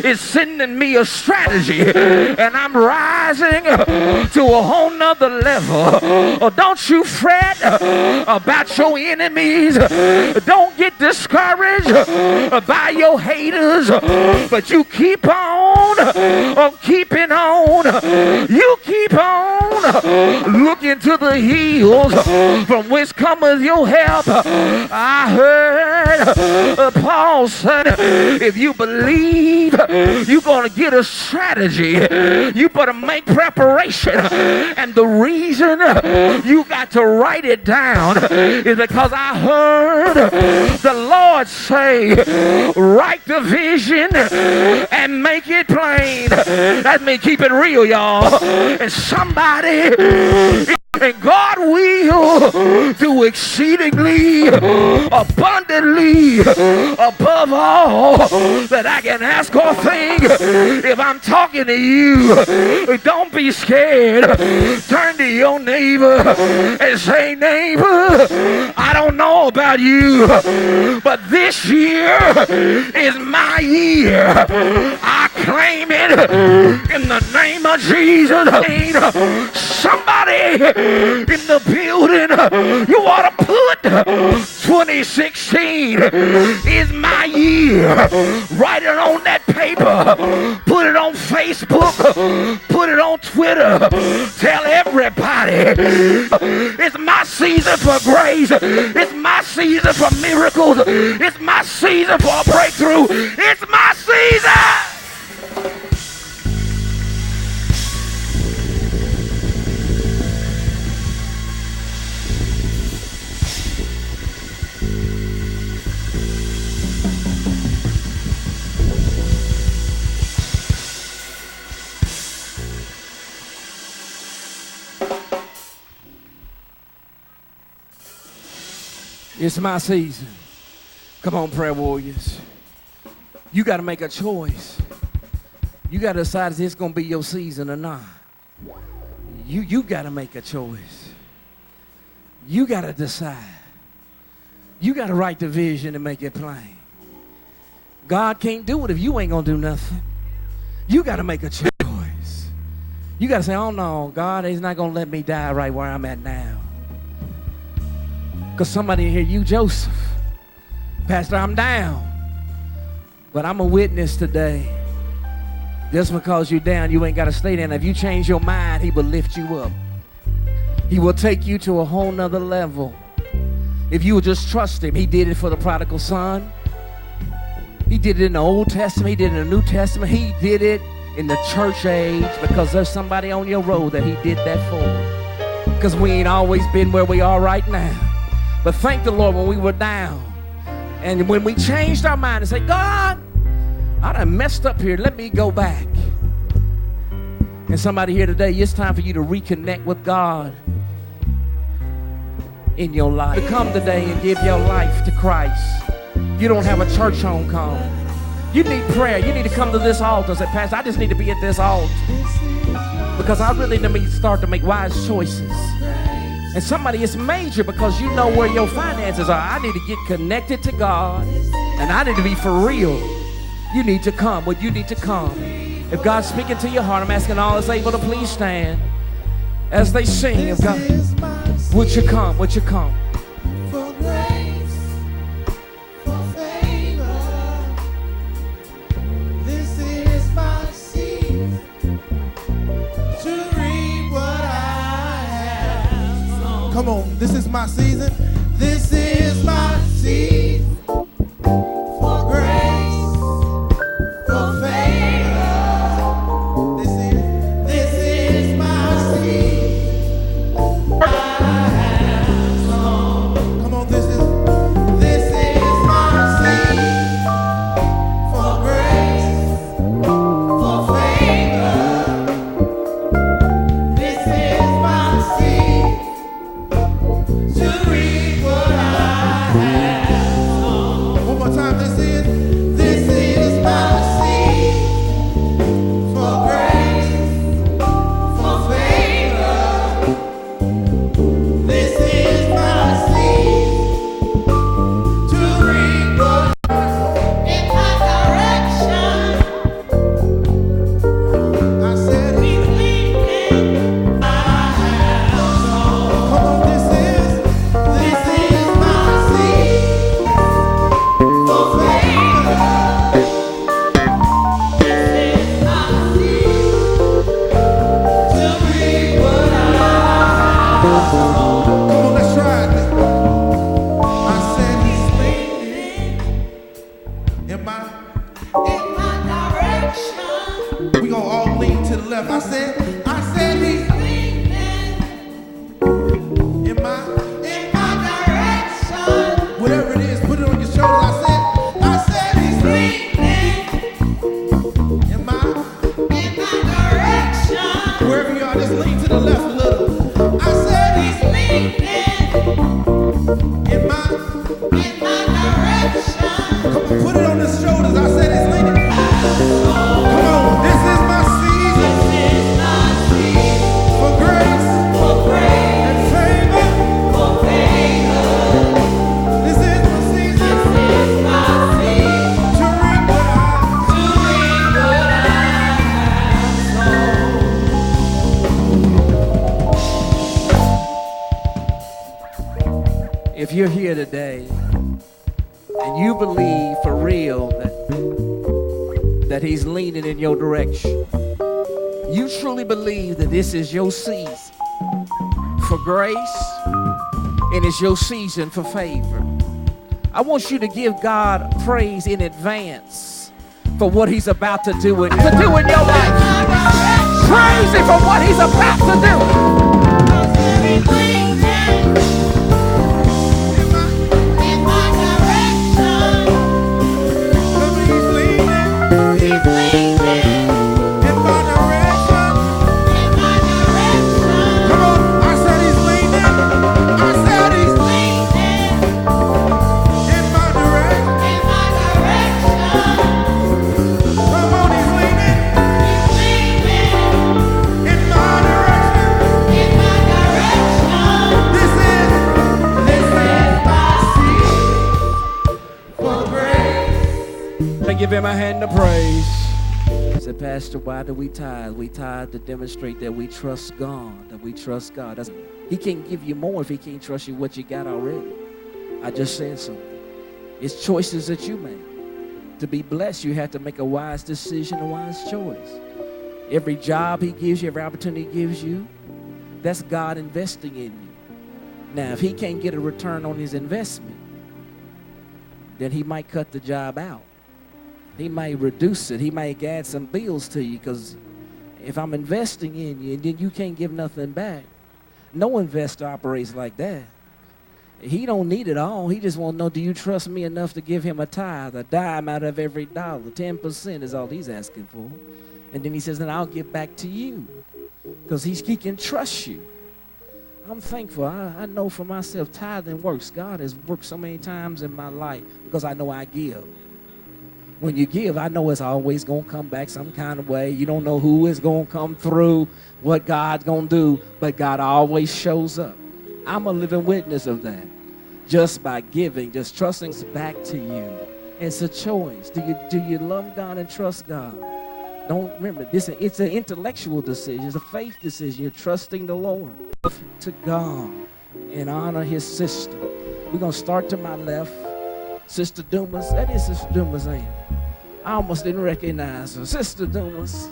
D: is sending me a strategy and I'm rising to a whole nother level. Don't you fret about your enemies. Don't get discouraged by your haters, but you keep on keeping on. You keep on looking to the hills from which cometh your help. I heard Paul said, if you believe you're going to get a strategy, you better make preparation. And the reason you got to write it down is because I heard the Lord say, write the vision and make it plain. That means keep it real, y'all. And somebody And God will do exceedingly abundantly above all that I can ask or think. If I'm talking to you, don't be scared. Turn to your neighbor and say, neighbor, I don't know about you, but this year is my year. I claim it in the name of Jesus. Somebody in the building, you ought to put 2016 is my year. Write it on that paper. Put it on Facebook. Put it on Twitter. Tell everybody it's my season for grace. It's my season for miracles. It's my season for a breakthrough. It's my season. It's my season. Come on, prayer warriors. You got to make a choice. You got to decide if it's going to be your season or not. You got to make a choice. You got to decide. You got to write the vision and make it plain. God can't do it if you ain't going to do nothing. You got to make a choice. You got to say, oh no, God is not going to let me die right where I'm at now. Because somebody here, you Joseph. Pastor, I'm down. But I'm a witness today. Just because you're down, you ain't got to stay down. If you change your mind, he will lift you up. He will take you to a whole nother level. If you will just trust him. He did it for the prodigal son. He did it in the Old Testament. He did it in the New Testament. He did it in the church age because there's somebody on your road that he did that for. Because we ain't always been where we are right now. But thank the Lord when we were down. And when we changed our mind and said, God, I done messed up here. Let me go back. And somebody here today, it's time for you to reconnect with God in your life. To come today and give your life to Christ. You don't have a church homecoming. You need prayer. You need to come to this altar and say, Pastor, I just need to be at this altar. Because I really need to start to make wise choices. And somebody, it's major because you know where your finances are. I need to get connected to God. And I need to be for real. You need to come. Well, you need to come. If God's speaking to your heart, I'm asking all that's able to please stand. As they sing, if God, would you come? Would you come?
A: For grace, for favor, this is my season to reap what I have sown. Come on, this is my season. This is my season for grace, for favor. This is my season. Come on, this is my season for grace, for favor. This is my season to reap what I have sown. One more time, this is my season for grace, for favor. This is my season to reap what in my direction. I said he's leading. I have sown. Come on, this is my season for favor. This is my season to reap what I have sown. Come on, let's try it. I said he's leading in my direction. We gonna all lean to the left. I said he's leading in my direction. Whatever it is, put it on your shoulders. I said he's leading in my direction. Wherever you are, just lean to the left a little. In my direction. Come on, put it on his shoulders. I said he's leaning. Come on, this is my season. For grace. And favor. This is my season. To reap what
D: If you're here today and you believe for real that he's leaning in your direction, you truly believe that this is your season for grace and it's your season for favor, I want you to give God praise in advance for what he's about to do in your life. Praise him for what he's about to do. Give him a hand of praise. I said, Pastor, why do we tithe? We tithe to demonstrate that we trust God, he can't give you more if he can't trust you what you got already. I just said something. It's choices that you make. To be blessed, you have to make a wise decision, a wise choice. Every job he gives you, every opportunity he gives you, that's God investing in you. Now, if he can't get a return on his investment, then he might cut the job out. He might reduce it. He might add some bills to you, because if I'm investing in you and then you can't give nothing back, no investor operates like that. He don't need it all. He just want to know, do you trust me enough to give him a tithe, a dime out of every dollar? 10% is all he's asking for. And then he says, then I'll give back to you, because he can trust you. I'm thankful. I know for myself, tithing works. God has worked so many times in my life because I know I give. When you give, I know it's always going to come back some kind of way. You don't know who is going to come through, what God's going to do, but God always shows up. I'm a living witness of that. Just by giving, just trusting back to you. It's a choice. Do you love God and trust God? Don't remember, it's an intellectual decision. It's a faith decision. You're trusting the Lord. To God and honor his sister. We're going to start to my left. Sister Dumas. That is Sister Dumas, ain't it? I almost didn't recognize her. Sister Dumas.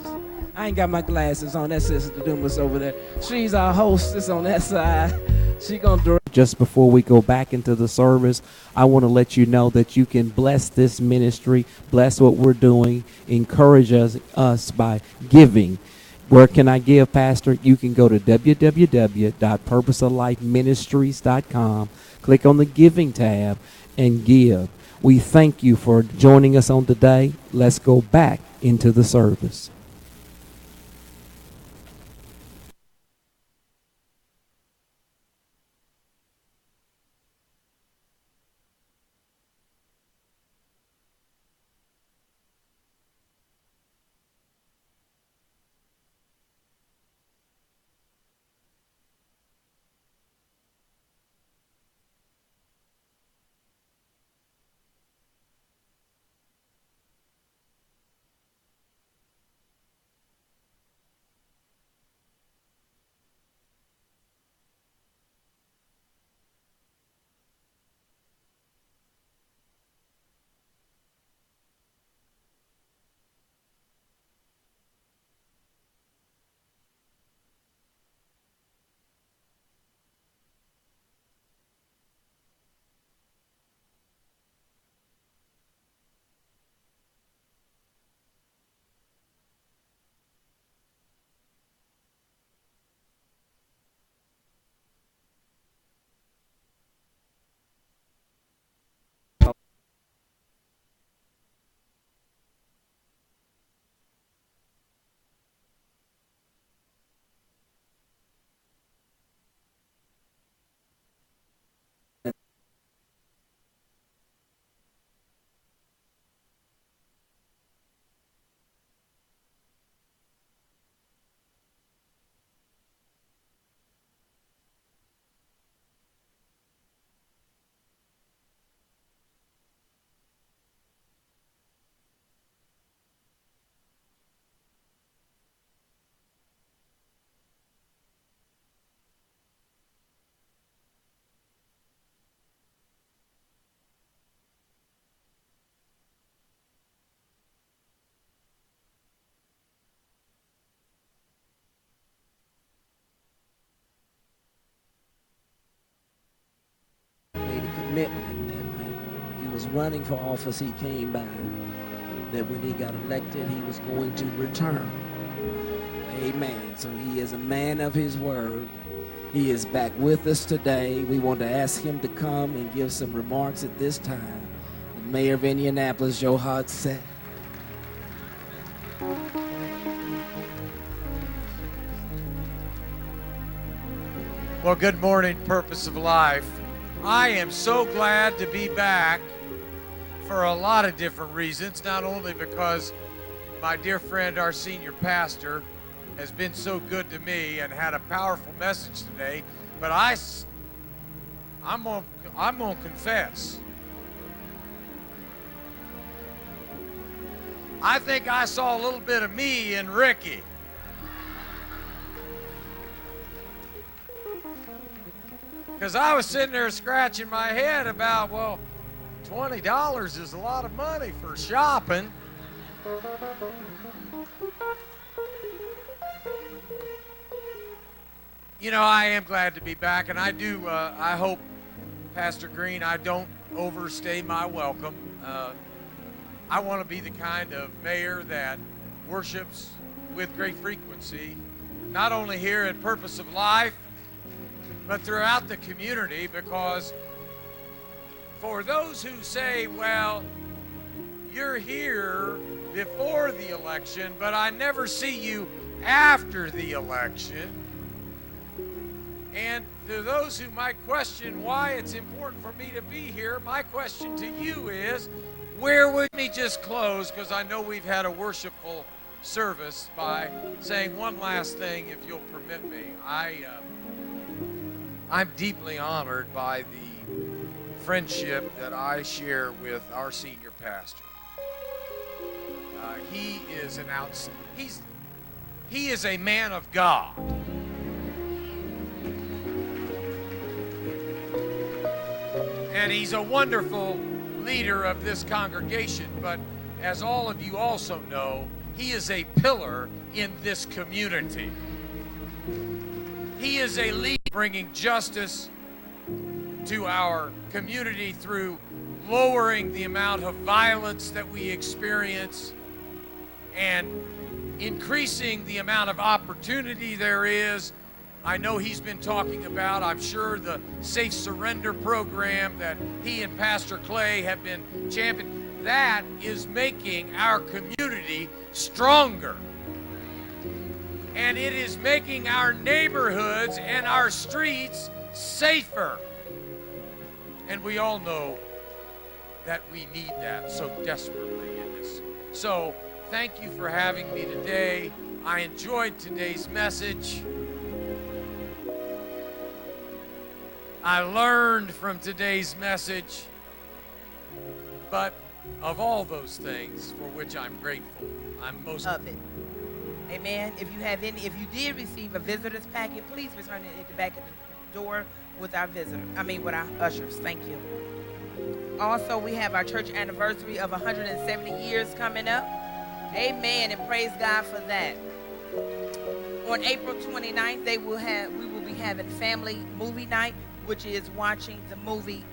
D: I ain't got my glasses on. That's Sister Dumas over there. She's our hostess on that side. She gonna do. Just before we go back into the service, I want to let you know that you can bless this ministry, bless what we're doing, encourage us by giving. Where can I give, Pastor? You can go to www.purposeoflifeministries.com, click on the giving tab, and give. We thank you for joining us on today. Let's go back into the service. commitment that when he was running for office, he came by, that when he got elected, he was going to return. Amen. So he is a man of his word. He is back with us today. We want to ask him to come and give some remarks at this time. The mayor of Indianapolis, Joe Hogsett.
H: Well, good morning, Purpose of Life. I am so glad to be back for a lot of different reasons, not only because my dear friend, our senior pastor, has been so good to me and had a powerful message today, but I'm gonna confess. I think I saw a little bit of me in Ricky. Because I was sitting there scratching my head about, well, $20 is a lot of money for shopping. You know, I am glad to be back, and I hope, Pastor Green, I don't overstay my welcome. I want to be the kind of mayor that worships with great frequency, not only here at Purpose of Life, but throughout the community, because for those who say, well, you're here before the election, but I never see you after the election, and to those who might question why it's important for me to be here, my question to you is, where would me just close, because I know we've had a worshipful service, by saying one last thing, if you'll permit me. I'm deeply honored by the friendship that I share with our senior pastor. He is a man of God. And he's a wonderful leader of this congregation, but as all of you also know, he is a pillar in this community. He is a leader bringing justice to our community through lowering the amount of violence that we experience and increasing the amount of opportunity there is. I know he's been talking about, I'm sure, the Safe Surrender program that he and Pastor Clay have been championing. That is making our community stronger. And it is making our neighborhoods and our streets safer. And we all know that we need that so desperately in this. So thank you for having me today. I enjoyed today's message. I learned from today's message. But of all those things for which I'm grateful, I'm most
C: of it. Amen. If you did receive a visitor's packet, please return it at the back of the door with our with our ushers. Thank you. Also, we have our church anniversary of 170 years coming up. Amen, and praise God for that. On April 29th, we will be having family movie night, which is watching the movie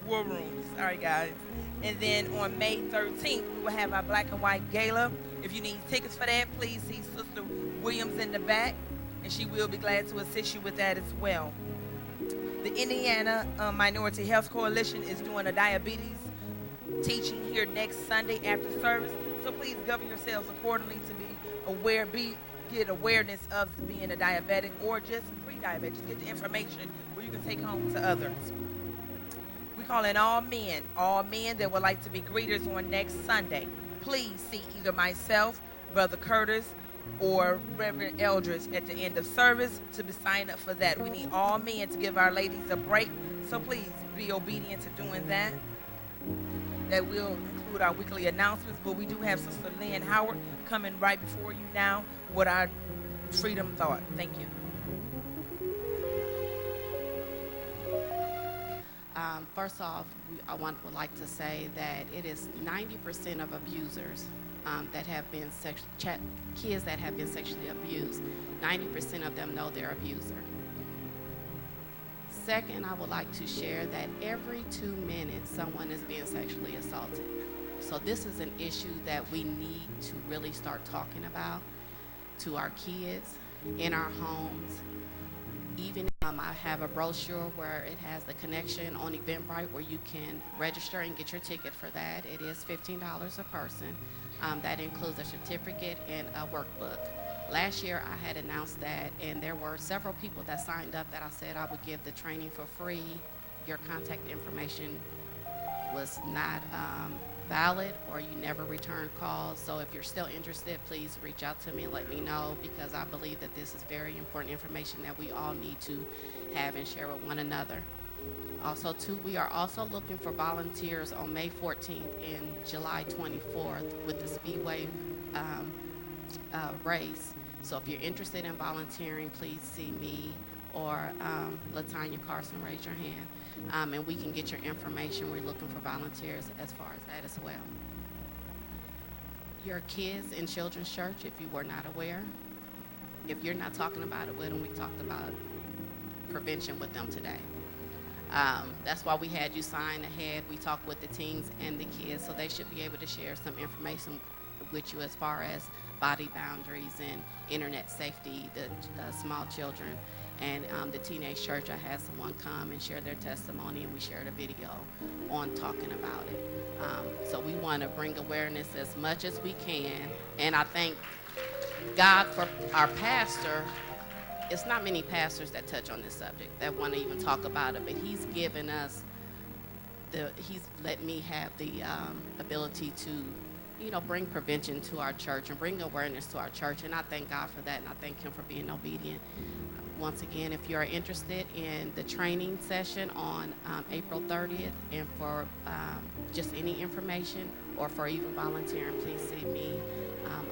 C: War Room. Sorry, guys. And then on May 13th, we will have our Black and White Gala. If you need tickets for that, please see Sister Williams in the back, and she will be glad to assist you with that as well. The Indiana Minority Health Coalition is doing a diabetes teaching here next Sunday after service, so please govern yourselves accordingly to be aware, get awareness of being a diabetic or just pre-diabetic. Just get the information where you can take home to others. We call in all men that would like to be greeters on next Sunday. Please see either myself, Brother Curtis, or Reverend Eldridge at the end of service to be signed up for that. We need all men to give our ladies a break, so please be obedient to doing that. That will include our weekly announcements, but we do have Sister Lynn Howard coming right before you now with our Freedom Thought. Thank you.
I: First off, I would like to say that it is 90% of abusers that have been kids that have been sexually abused. 90% of them know their abuser. Second, I would like to share that every 2 minutes, someone is being sexually assaulted. So this is an issue that we need to really start talking about to our kids, in our homes. Even I have a brochure where it has the connection on Eventbrite where you can register and get your ticket for that. It is $15 a person. That includes a certificate and a workbook. Last year I had announced that, and there were several people that signed up that I said I would give the training for free. Your contact information was not valid, or you never returned calls. So if you're still interested, please reach out to me and let me know, because I believe that this is very important information that we all need to have and share with one another. Also, too, we are also looking for volunteers on May 14th and July 24th with the Speedway race. So if you're interested in volunteering, please see me or Latanya Carson, raise your hand, and we can get your information. We're looking for volunteers as far as that as well. Your kids in Children's Church, if you were not aware, if you're not talking about it with them, we talked about prevention with them today. That's why we had you sign ahead. We talked with the teens and the kids, so they should be able to share some information with you as far as body boundaries and internet safety, the small children. And the Teenage Church, I had someone come and share their testimony, and we shared a video on talking about it. So we want to bring awareness as much as we can. And I thank God for our pastor. It's not many pastors that touch on this subject, that want to even talk about it, but he's given us he's let me have the ability to, bring prevention to our church and bring awareness to our church. And I thank God for that, and I thank him for being obedient. Once again, if you're interested in the training session on April 30th, and for just any information or for even volunteering, please see me.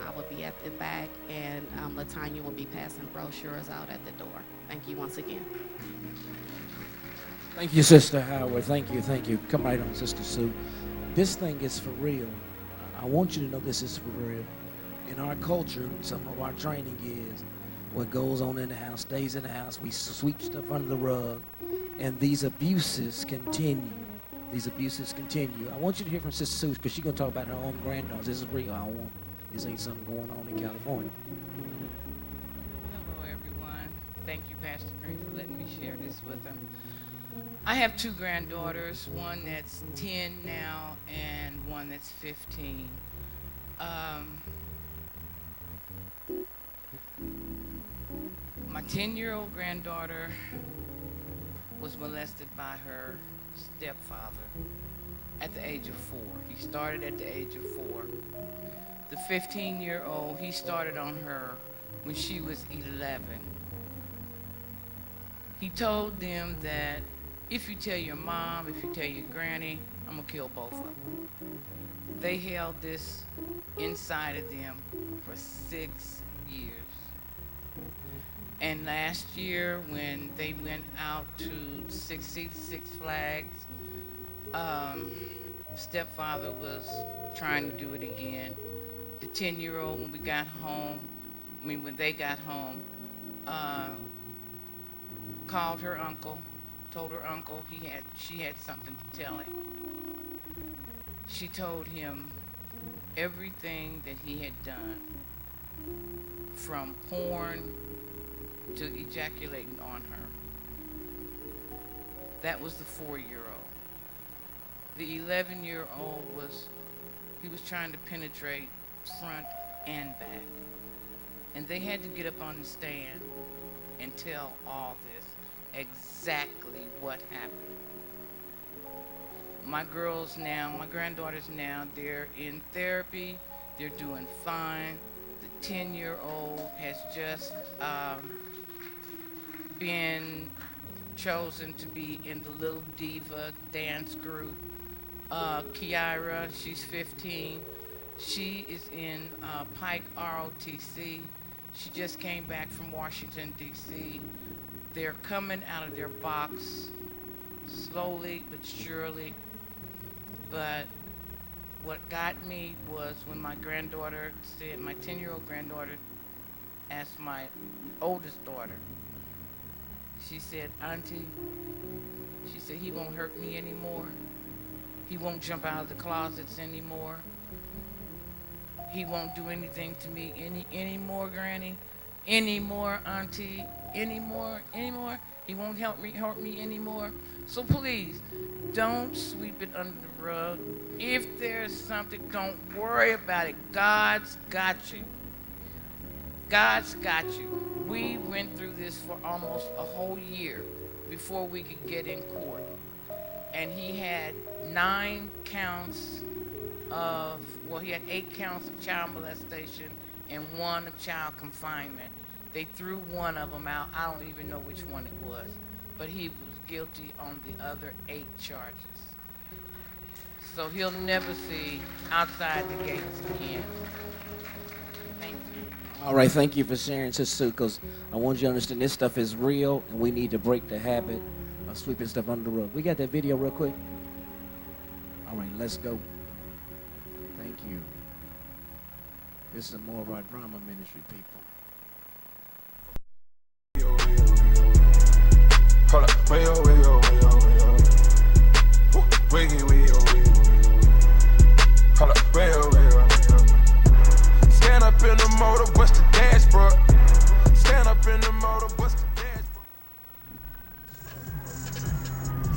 I: I will be at the back, and Latanya will be passing brochures out at the door. Thank you once again.
D: Thank you, Sister Howard. Thank you. Come right on, Sister Sue. This thing is for real. I want you to know this is for real. In our culture, some of our training is what goes on in the house stays in the house. We sweep stuff under the rug, and these abuses continue. I want you to hear from Sister Sue, because she's going to talk about her own granddaughters. This is real. This ain't something going on in California.
J: Hello, everyone. Thank you, Pastor Green, for letting me share this with them. I have two granddaughters, one that's 10 now and one that's 15. My 10-year-old granddaughter was molested by her stepfather at the age of 4. He started at the age of 4. The 15-year-old, he started on her when she was 11. He told them that if you tell your mom, if you tell your granny, I'm gonna kill both of them. They held this inside of them for 6 years. And last year, when they went out to Six Flags, stepfather was trying to do it again. The 10-year-old, when they got home, called her uncle, told her uncle she had something to tell him. She told him everything that he had done, from porn to ejaculating on her. That was the 4-year-old. The 11-year-old was trying to penetrate front and back. And they had to get up on the stand and tell all this, exactly what happened. My granddaughters now, they're in therapy, they're doing fine. The 10-year-old has just been chosen to be in the Little Diva dance group. Kiara, she's 15. She is in Pike ROTC. She just came back from Washington, D.C. They're coming out of their box slowly but surely. But what got me was when my 10-year-old granddaughter asked my oldest daughter. she said, Auntie, she said, he won't hurt me anymore. He won't jump out of the closets anymore. He won't do anything to me anymore, Granny. Anymore, Auntie. Anymore. He won't hurt me anymore. So please, don't sweep it under the rug. If there's something, don't worry about it. God's got you. God's got you. We went through this for almost a whole year before we could get in court. And he had 9 counts of, well, he had 8 counts of child molestation and 1 of child confinement. They threw one of them out. I don't even know which one it was. But he was guilty on the other 8 charges. So he'll never see outside the gates again. Thank you.
D: All right, thank you for sharing, Sister Sue, because I want you to understand this stuff is real, and we need to break the habit of sweeping stuff under the rug. We got that video real quick? All right, let's go. Thank you. This is more of our drama ministry people.
K: Hold up, way oh, way oh, way oh, way oh. Wiggy, way oh, way oh, way oh. Hold up, way oh, way oh, way oh. Stand up in the motor, what's the dashboard? Stand up in the motor, what's the dashboard?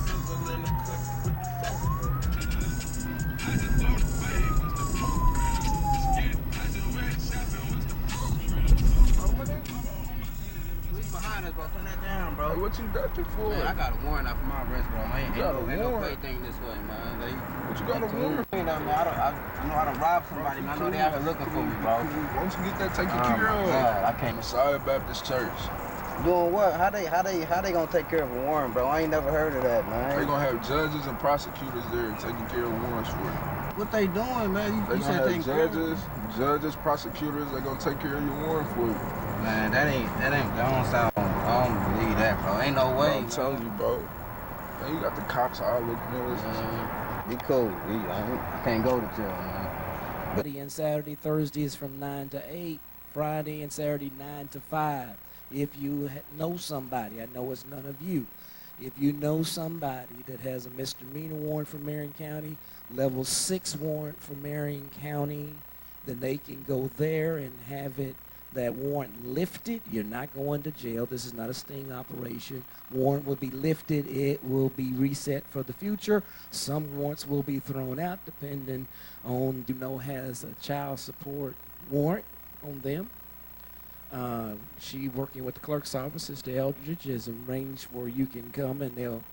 K: Sizzle in the cut with the phone. I just bought a fade, what's the program? I just went shopping, what's the program? Oh, what that?
L: Behind us, bro. Turn that down, bro.
K: Hey, what you got it for?
L: Man, I got a warrant out for my arrest, bro. Ain't no
K: warrant?
L: thing this way, man.
K: What you got a warrant?
L: I know how to rob somebody, man. I know they out here looking for me, bro.
K: Why don't you get that taken care of?
L: God, I can't.
K: Messiah Baptist Church.
L: Doing what? How they gonna take care of a warrant, bro? I ain't never heard of that, man.
K: They gonna have judges and prosecutors there taking care of warrants for you.
L: What they doing, man?
K: They
L: You
K: gonna
L: said
K: have
L: they
K: judges, prosecutors. They gonna take care of your warrant for you.
L: Man, that don't sound. I don't believe that, bro. Ain't no way.
K: I'm telling you, bro. Man, you got the cops all looking at us.
L: Be cool. I can't go to jail, man.
D: Friday and Saturday, Thursday is from 9 to 8. Friday and Saturday, 9 to 5. If you know somebody, I know it's none of you. If you know somebody that has a misdemeanor warrant for Marion County, level 6 warrant for Marion County, then they can go there and have that warrant lifted. You're not going to jail. This is not a sting operation. Warrant will be lifted. It will be reset for the future. Some warrants will be thrown out depending on, has a child support warrant on them. She working with the clerk's office, Sister Eldridge, has arranged where you can come and they'll